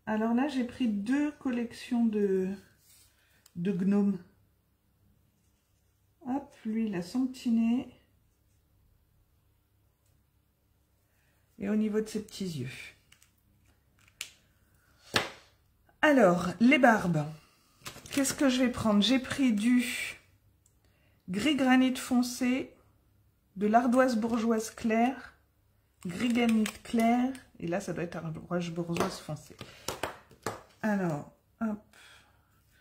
Alors là, j'ai pris deux collections de gnomes. Hop, lui, il a son petit nez. Et au niveau de ses petits yeux. Alors, les barbes. Qu'est-ce que je vais prendre? J'ai pris du gris granit foncé, de l'ardoise bourgeoise claire, gris granit clair, et là, ça doit être ardoise bourgeoise foncée. Alors, hop.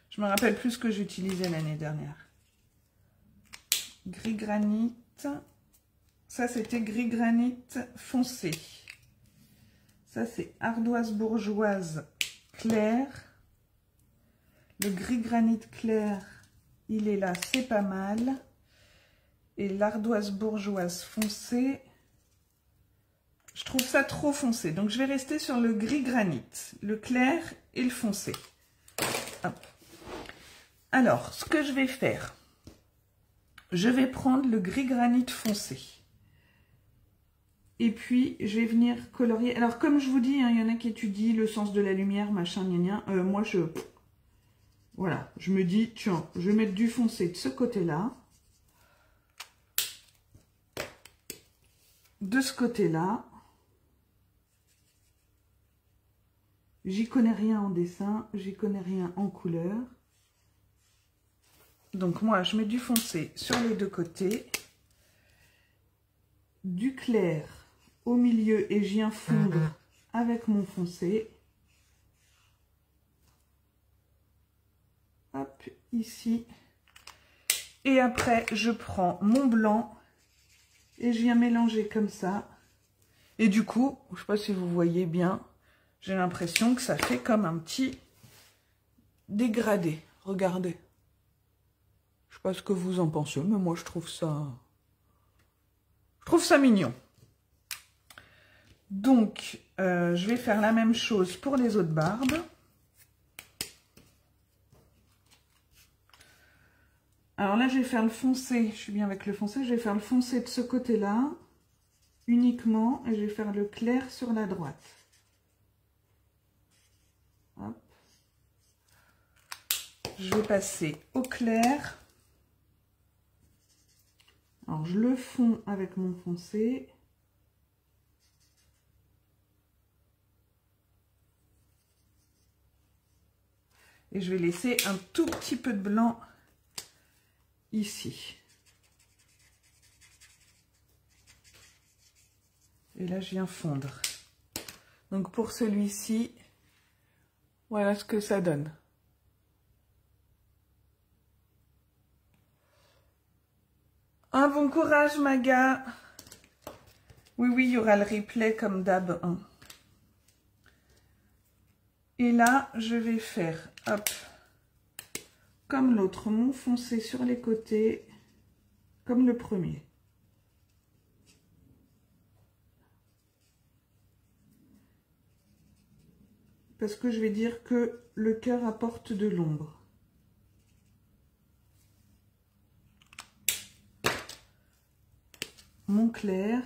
Je me rappelle plus ce que j'utilisais l'année dernière. Gris granit. Ça, c'était gris granit foncé. Ça, c'est ardoise bourgeoise claire. Le gris granit clair, il est là, c'est pas mal. Et l'ardoise bourgeoise foncée, je trouve ça trop foncé. Donc, je vais rester sur le gris granit, le clair et le foncé. Hop. Alors, ce que je vais faire, je vais prendre le gris granit foncé. Et puis, je vais venir colorier. Alors, comme je vous dis, hein, il y en a qui étudient le sens de la lumière, machin, gna gna. Moi, Voilà, je me dis, tiens, je vais mettre du foncé de ce côté-là. De ce côté-là. J'y connais rien en dessin, j'y connais rien en couleur. Donc moi, je mets du foncé sur les deux côtés. Du clair au milieu et je viens fondre avec mon foncé. Hop, ici. Et après, je prends mon blanc et je viens mélanger comme ça. Et du coup, je ne sais pas si vous voyez bien, j'ai l'impression que ça fait comme un petit dégradé. Regardez. Je ne sais pas ce que vous en pensez, mais moi je trouve ça mignon. Donc, je vais faire la même chose pour les autres barbes. Alors là, je vais faire le foncé. Je suis bien avec le foncé. Je vais faire le foncé de ce côté-là, uniquement. Et je vais faire le clair sur la droite. Hop. Je vais passer au clair. Alors, je le fonds avec mon foncé. Et je vais laisser un tout petit peu de blanc ici. Et là, je viens fondre. Donc, pour celui-ci, voilà ce que ça donne. Un bon courage, Maga. Oui, oui, il y aura le replay comme d'hab. Et là, je vais faire, hop, comme l'autre, mon foncé sur les côtés, comme le premier. Parce que je vais dire que le cœur apporte de l'ombre. Mon clair.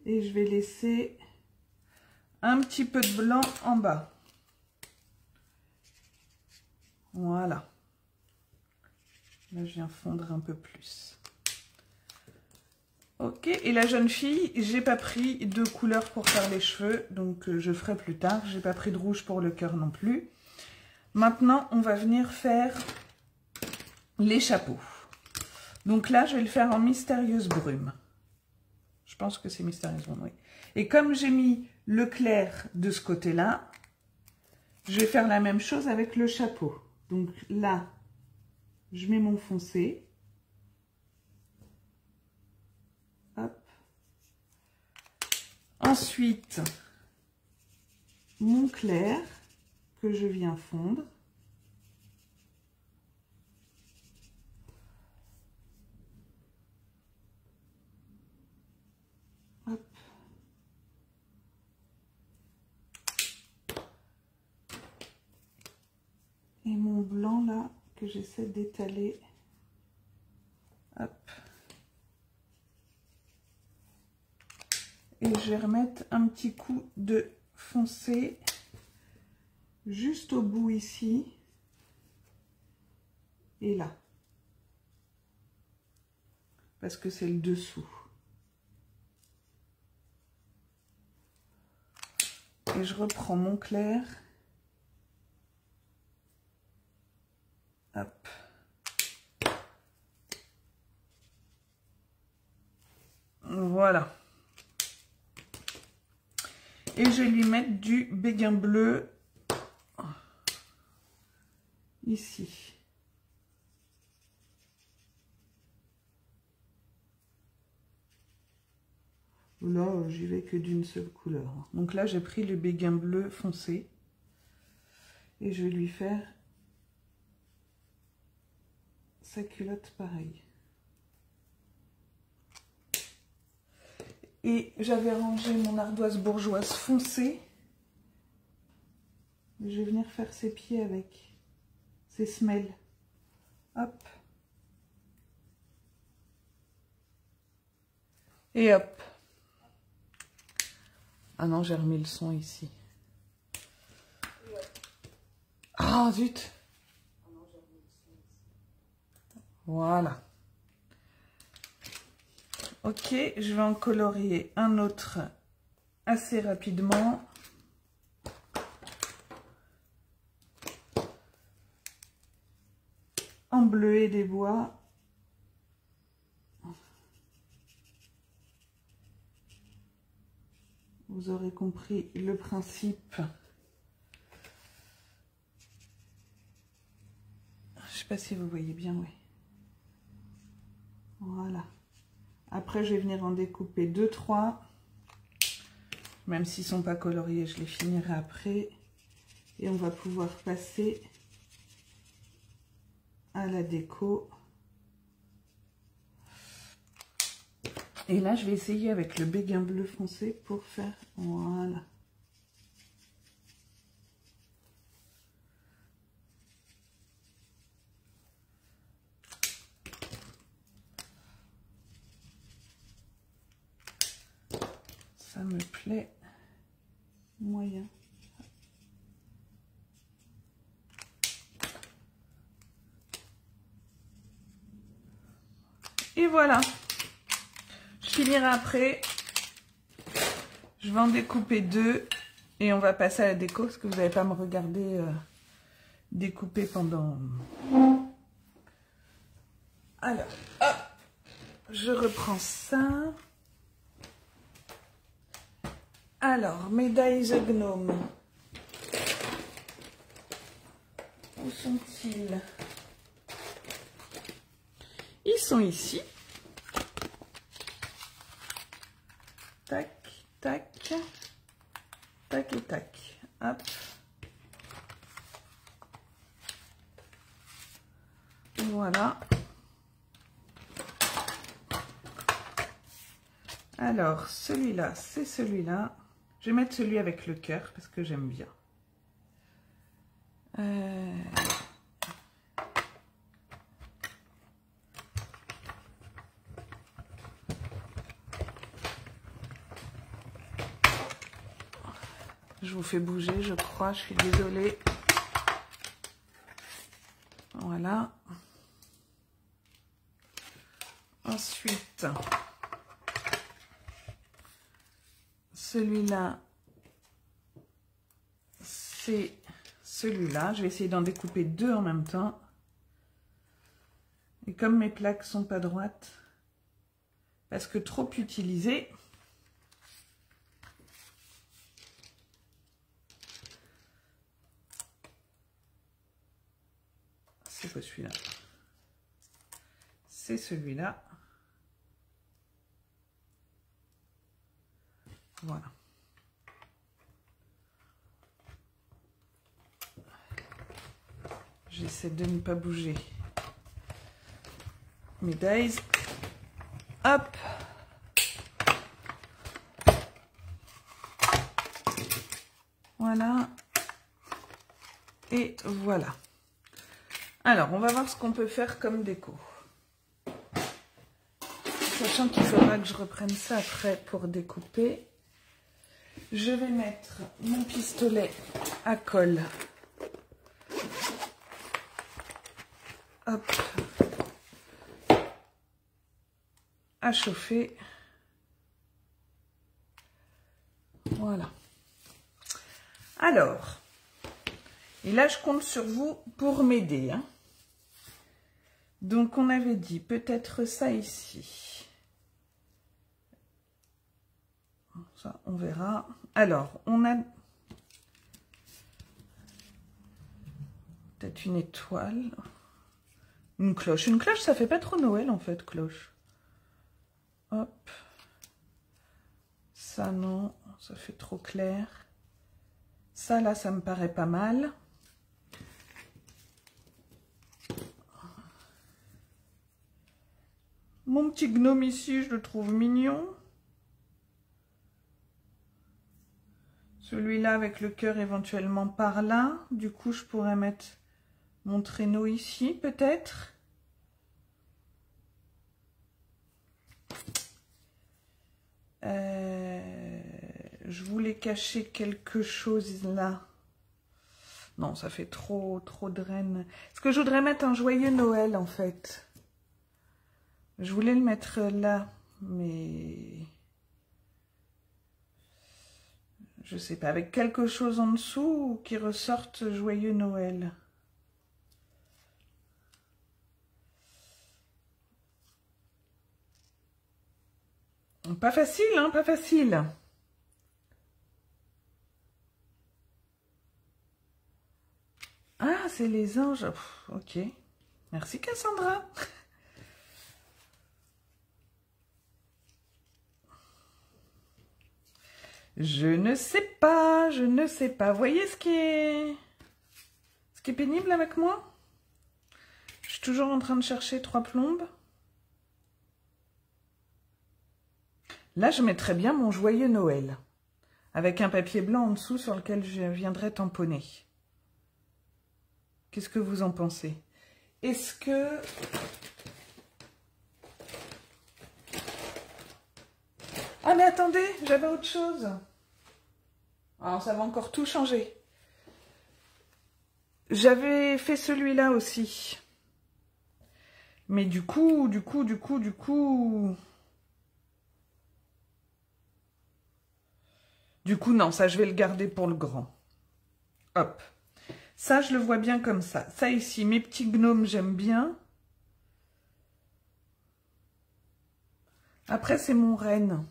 Et je vais laisser un petit peu de blanc en bas. Voilà. Là, je viens fondre un peu plus. Ok, et la jeune fille, j'ai pas pris de couleur pour faire les cheveux, donc je ferai plus tard. J'ai pas pris de rouge pour le cœur non plus. Maintenant, on va venir faire les chapeaux. Donc là, je vais le faire en mystérieuse brume. Je pense que c'est mystérieuse brume, oui. Et comme j'ai mis le clair de ce côté-là, je vais faire la même chose avec le chapeau. Donc là, je mets mon foncé. Hop. Ensuite, mon clair que je viens fondre. Hop. Et mon blanc là, que j'essaie d'étaler. Hop. Et je vais remettre un petit coup de foncé juste au bout ici et là. Parce que c'est le dessous. Et je reprends mon clair. Hop. Voilà. Et je vais lui mettre du béguin bleu ici. Là, j'y vais que d'une seule couleur. Donc là, j'ai pris le béguin bleu foncé. Et je vais lui faire sa culotte pareil. Et j'avais rangé mon ardoise bourgeoise foncée. Je vais venir faire ses pieds avec ses semelles. Hop. Et hop. Ah non, j'ai remis le son ici. Ah, zut. Voilà. Ok, je vais en colorier un autre assez rapidement. En bleuet des bois. Vous aurez compris le principe. Je sais pas si vous voyez bien, oui. Voilà. Après, je vais venir en découper 2-3. Même s'ils ne sont pas coloriés, je les finirai après. Et on va pouvoir passer à la déco. Et là, je vais essayer avec le béguin bleu foncé pour faire... Voilà. Ça me plaît moyen. Et voilà. Je finirai après. Je vais en découper 2 et on va passer à la déco parce que vous n'allez pas me regarder découper pendant... Alors, hop, je reprends ça. Alors, médailles de gnome. Où sont-ils? Ils sont ici. Tac, tac, tac et tac. Hop. Voilà. Alors, celui-là, c'est celui-là. Je vais mettre celui avec le cœur parce que j'aime bien. Je vous fais bouger, je crois. Je suis désolée. Voilà. Ensuite, celui-là, c'est celui-là. Je vais essayer d'en découper 2 en même temps. Et comme mes plaques sont pas droites, parce que trop utilisées, c'est pas celui-là. C'est celui-là. Voilà. J'essaie de ne pas bouger mes dies. Hop. Voilà. Et voilà. Alors, on va voir ce qu'on peut faire comme déco. Sachant qu'il faudra que je reprenne ça après pour découper. Je vais mettre mon pistolet à colle. Hop. À chauffer. Voilà. Alors, et là je compte sur vous pour m'aider. Hein. Donc on avait dit peut-être ça ici. Ça, on verra. Alors, on a peut-être une étoile. Une cloche. Une cloche, ça fait pas trop Noël en fait, cloche. Hop. Ça non, ça fait trop clair. Ça là, ça me paraît pas mal. Mon petit gnome ici, je le trouve mignon. Celui-là avec le cœur éventuellement par là. Du coup, je pourrais mettre mon traîneau ici, peut-être. je voulais cacher quelque chose là. Non, ça fait trop de rennes. Est-ce que je voudrais mettre un joyeux Noël, en fait? Je voulais le mettre là, mais... je sais pas, avec quelque chose en dessous qui ressorte joyeux Noël. Pas facile, hein, pas facile. Ah, c'est les anges. Pff, ok. Merci Cassandra. Je ne sais pas, je ne sais pas. Vous voyez ce qui est pénible avec moi? Je suis toujours en train de chercher 3 plombes. Là, je mettrais bien mon joyeux Noël, avec un papier blanc en dessous sur lequel je viendrai tamponner. Qu'est-ce que vous en pensez? Est-ce que... ah, mais attendez, j'avais autre chose. Alors, ça va encore tout changer. J'avais fait celui-là aussi. Mais du coup... Du coup, non, ça, je vais le garder pour le grand. Hop. Ça, je le vois bien comme ça. Ça, ici, mes petits gnomes, j'aime bien. Après, c'est mon renne.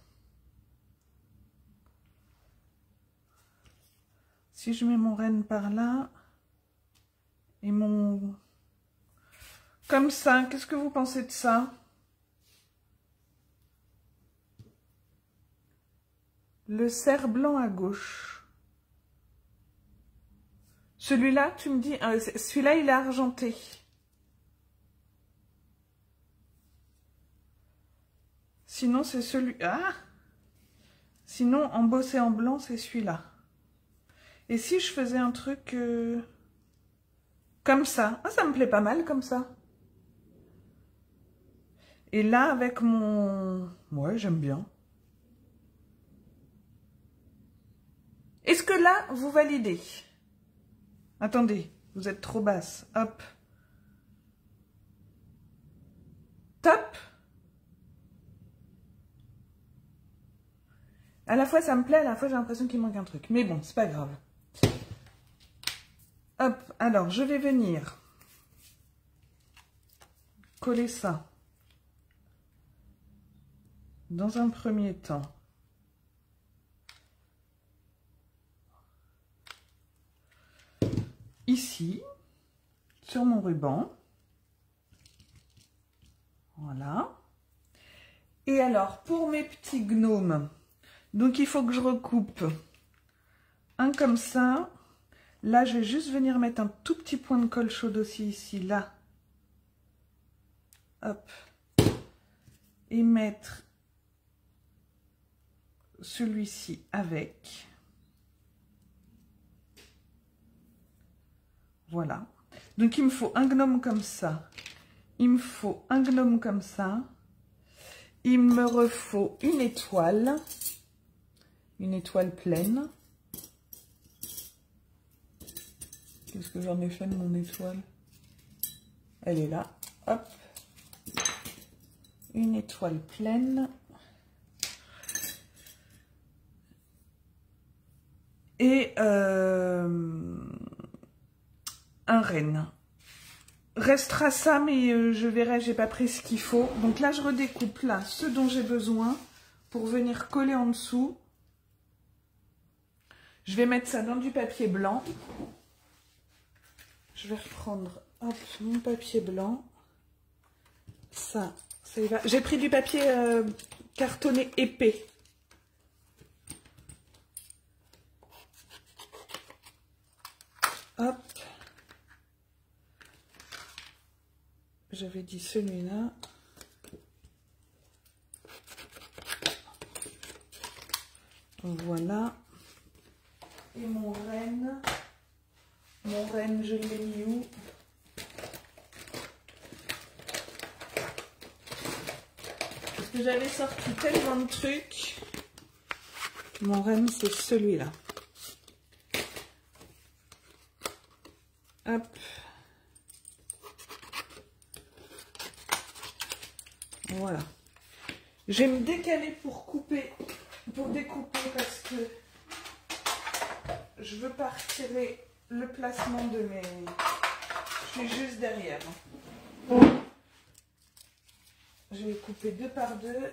Si je mets mon renne par là, et mon... comme ça, qu'est-ce que vous pensez de ça? Le cerf blanc à gauche. Celui-là, tu me dis, celui-là, il est argenté. Sinon, c'est celui... ah! Sinon, embossé en blanc, c'est celui-là. Et si je faisais un truc comme ça? Ah, ça me plaît pas mal comme ça. Et là, avec mon... ouais, j'aime bien. Est-ce que là, vous validez? Attendez, vous êtes trop basse. Hop. Top. À la fois, ça me plaît, à la fois, j'ai l'impression qu'il manque un truc. Mais bon, c'est pas grave. Hop, alors, je vais venir coller ça. Dans un premier temps. Ici, sur mon ruban. Voilà. Et alors, pour mes petits gnomes, donc il faut que je recoupe un comme ça. Là, je vais juste venir mettre un tout petit point de colle chaude aussi ici, là. Hop. Et mettre celui-ci avec. Voilà. Donc, il me faut un gnome comme ça. Il me faut un gnome comme ça. Il me refaut une étoile pleine. Qu'est-ce que j'en ai fait de mon étoile? Elle est là. Hop. Une étoile pleine. Et un renne. Restera ça, mais je verrai, j'ai pas pris ce qu'il faut. Donc là, je redécoupe là ce dont j'ai besoin pour venir coller en dessous. Je vais mettre ça dans du papier blanc. Je vais reprendre hop, mon papier blanc. Ça y va. J'ai pris du papier cartonné épais. Hop. J'avais dit celui-là. Voilà. Et mon renne, je l'ai mis où? Parce que j'avais sorti tellement de trucs Mon renne, c'est celui-là. Hop. Voilà. Je vais me décaler pour découper parce que je veux pas retirer le placement de mes... Je suis juste derrière. Je vais couper 2 par 2.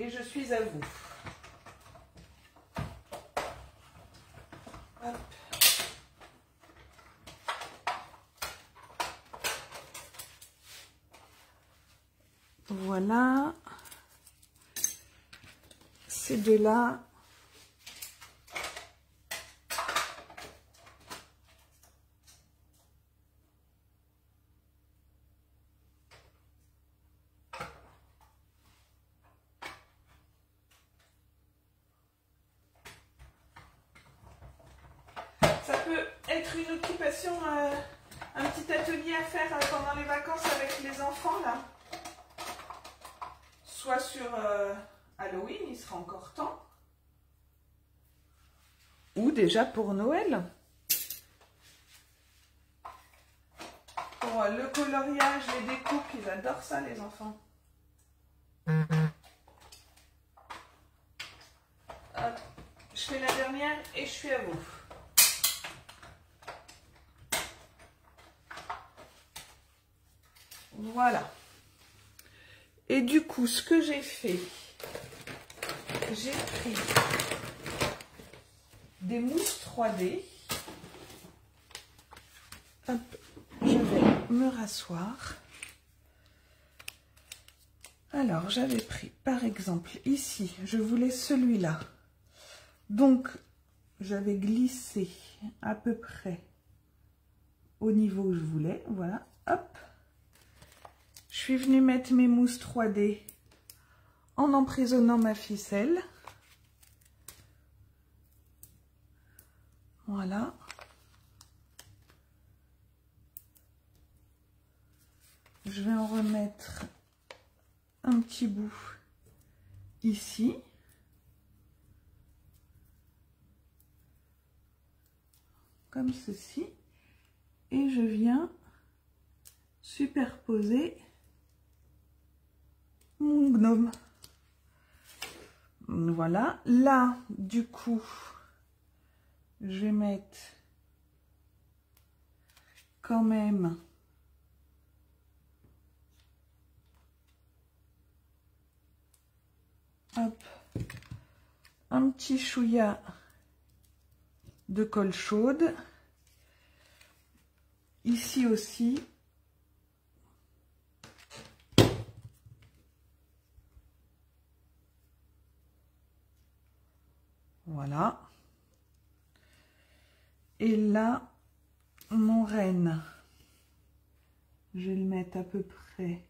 Et je suis à vous. Hop. Voilà. Ces deux-là. Ça peut être une occupation, un petit atelier à faire pendant les vacances avec les enfants, là. Soit sur Halloween, il sera encore temps. Ou déjà pour Noël. Pour le coloriage, les découpes, ils adorent ça, les enfants. Hop, je fais la dernière et je suis à vous. Voilà. Et du coup, ce que j'ai fait, j'ai pris des mousses 3D. Hop, je vais me rasseoir. Alors, j'avais pris, par exemple, ici, je voulais celui-là. Donc, j'avais glissé à peu près au niveau où je voulais. Voilà, hop. Je suis venue mettre mes mousses 3D en emprisonnant ma ficelle. Voilà. Je vais en remettre un petit bout ici. Comme ceci. Et je viens superposer mon gnome. Voilà. Là, du coup, je vais mettre quand même hop, un petit chouïa de colle chaude. Ici aussi. Voilà. Et là, mon renne, je vais le mettre à peu près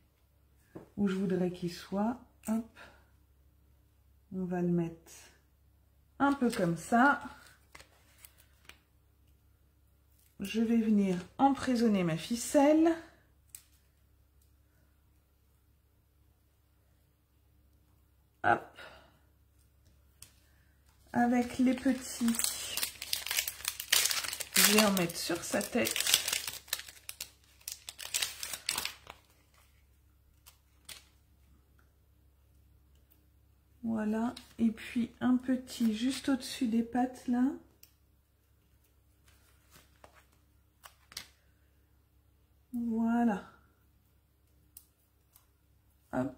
où je voudrais qu'il soit. Hop. On va le mettre un peu comme ça. Je vais venir emprisonner ma ficelle. Hop. Avec les petits, je vais en mettre sur sa tête. Voilà. Et puis un petit juste au-dessus des pattes là. Voilà. Hop.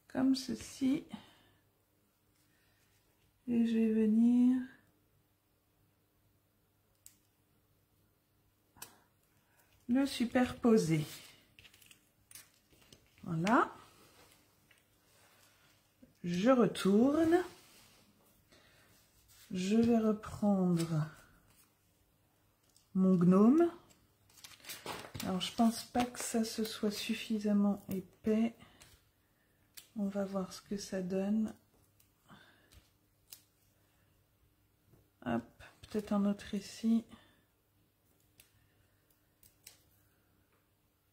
Comme ceci. Et je vais venir le superposer. Voilà. Je retourne. Je vais reprendre mon gnome. Alors, je pense pas que ça se soit suffisamment épais. On va voir ce que ça donne. Hop, peut-être un autre ici.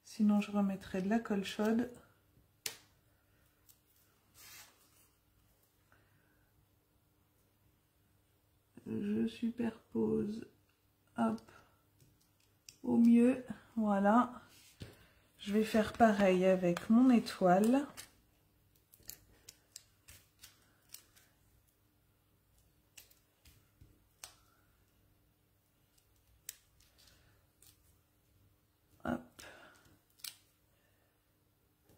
Sinon, je remettrai de la colle chaude. Je superpose, hop, au mieux, voilà. Je vais faire pareil avec mon étoile. Hop.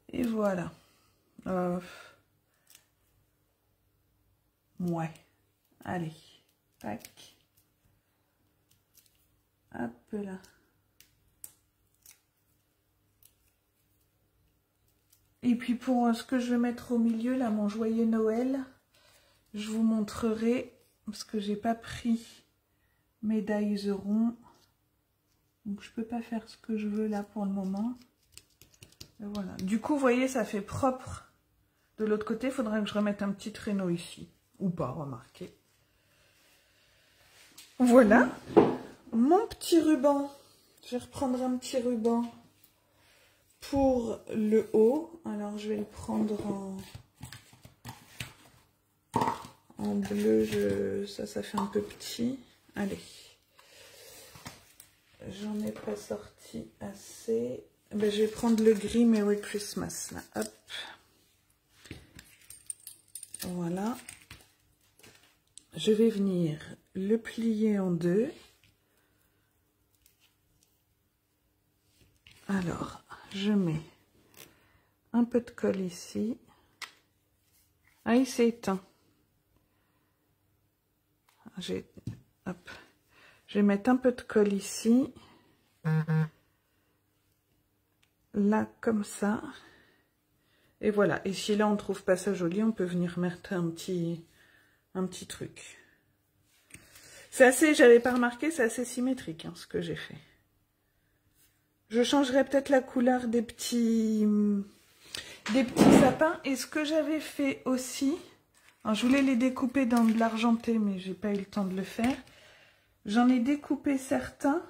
Et voilà. Ouais. Allez. Tac. Hop là. Et puis pour ce que je vais mettre au milieu, là, mon joyeux Noël, je vous montrerai, parce que j'ai pas pris mes dies ronds. Donc je peux pas faire ce que je veux là pour le moment. Et voilà. Du coup, vous voyez, ça fait propre. De l'autre côté, il faudrait que je remette un petit traîneau ici. Ou pas, remarquez. Voilà. Mon petit ruban. Je vais reprendre un petit ruban pour le haut. Alors, je vais le prendre en bleu. Ça fait un peu petit. Allez. J'en ai pas sorti assez. Ben, je vais prendre le gris Merry Christmas. Là. Hop. Voilà. Je vais venir le plier en deux. Alors, je mets un peu de colle ici. Ah, il s'est éteint. Hop. Je vais mettre un peu de colle ici. Là, comme ça. Et voilà. Et si là, on ne trouve pas ça joli, on peut venir mettre un petit truc. C'est assez, j'avais pas remarqué, c'est assez symétrique, hein, ce que j'ai fait. Je changerai peut-être la couleur des petits sapins. Et ce que j'avais fait aussi, alors je voulais les découper dans de l'argenté, mais j'ai pas eu le temps de le faire. J'en ai découpé certains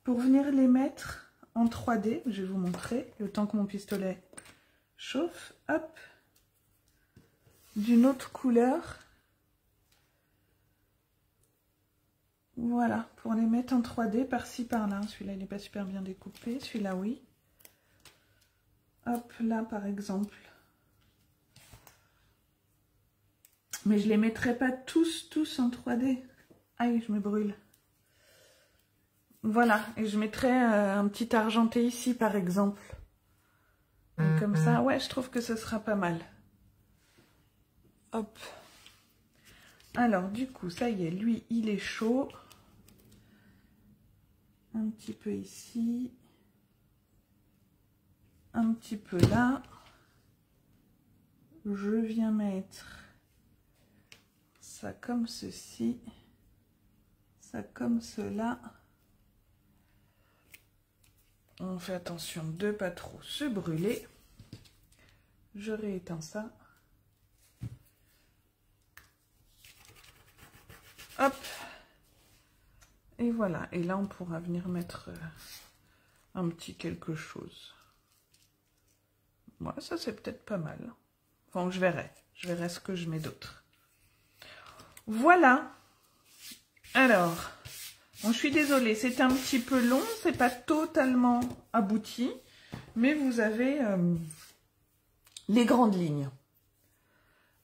pour venir les mettre en 3D. Je vais vous montrer, le temps que mon pistolet chauffe. Hop. D'une autre couleur. Voilà, pour les mettre en 3D par-ci par-là. Celui-là, il n'est pas super bien découpé. Celui-là, oui. Hop, là, par exemple. Mais je les mettrai pas tous en 3D. Aïe, je me brûle. Voilà, et je mettrai un petit argenté ici, par exemple. Et comme ça, ouais, je trouve que ce sera pas mal. Hop. Alors, du coup, ça y est, lui, il est chaud. Un petit peu ici. Un petit peu là. Je viens mettre ça comme ceci. Ça comme cela. On fait attention de pas trop se brûler. Je rééteins ça. Hop. Et voilà. Et là, on pourra venir mettre un petit quelque chose. Ouais, ça, c'est peut-être pas mal. Enfin, je verrai. Je verrai ce que je mets d'autre. Voilà. Alors, bon, je suis désolée. C'est un petit peu long. C'est pas totalement abouti. Mais vous avez les grandes lignes.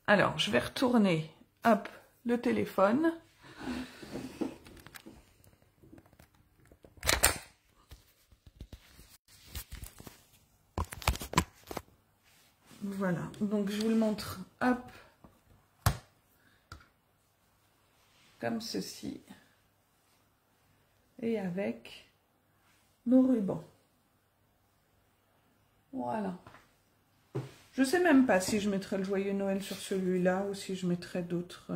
Alors, je vais retourner, hop, le téléphone. Voilà, donc je vous le montre, hop, comme ceci, et avec nos rubans. Voilà. Je sais même pas si je mettrai le joyeux Noël sur celui-là ou si je mettrai d'autres.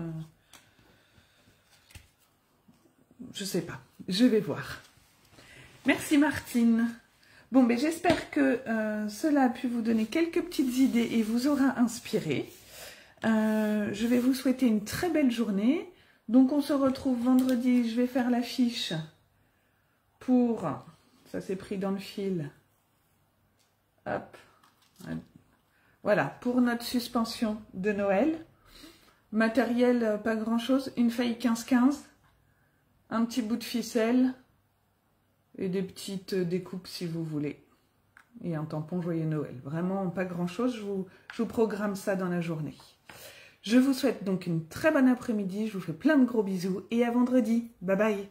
Je sais pas, je vais voir. Merci Martine. Bon, ben j'espère que cela a pu vous donner quelques petites idées et vous aura inspiré. Je vais vous souhaiter une très belle journée. Donc on se retrouve vendredi, je vais faire l'affiche pour, ça c'est pris dans le fil, hop, voilà, pour notre suspension de Noël. Matériel, pas grand chose, une faille 15-15, un petit bout de ficelle et des petites découpes si vous voulez. Et un tampon Joyeux Noël, vraiment pas grand chose, je vous programme ça dans la journée. Je vous souhaite donc une très bonne après-midi, je vous fais plein de gros bisous et à vendredi. Bye bye.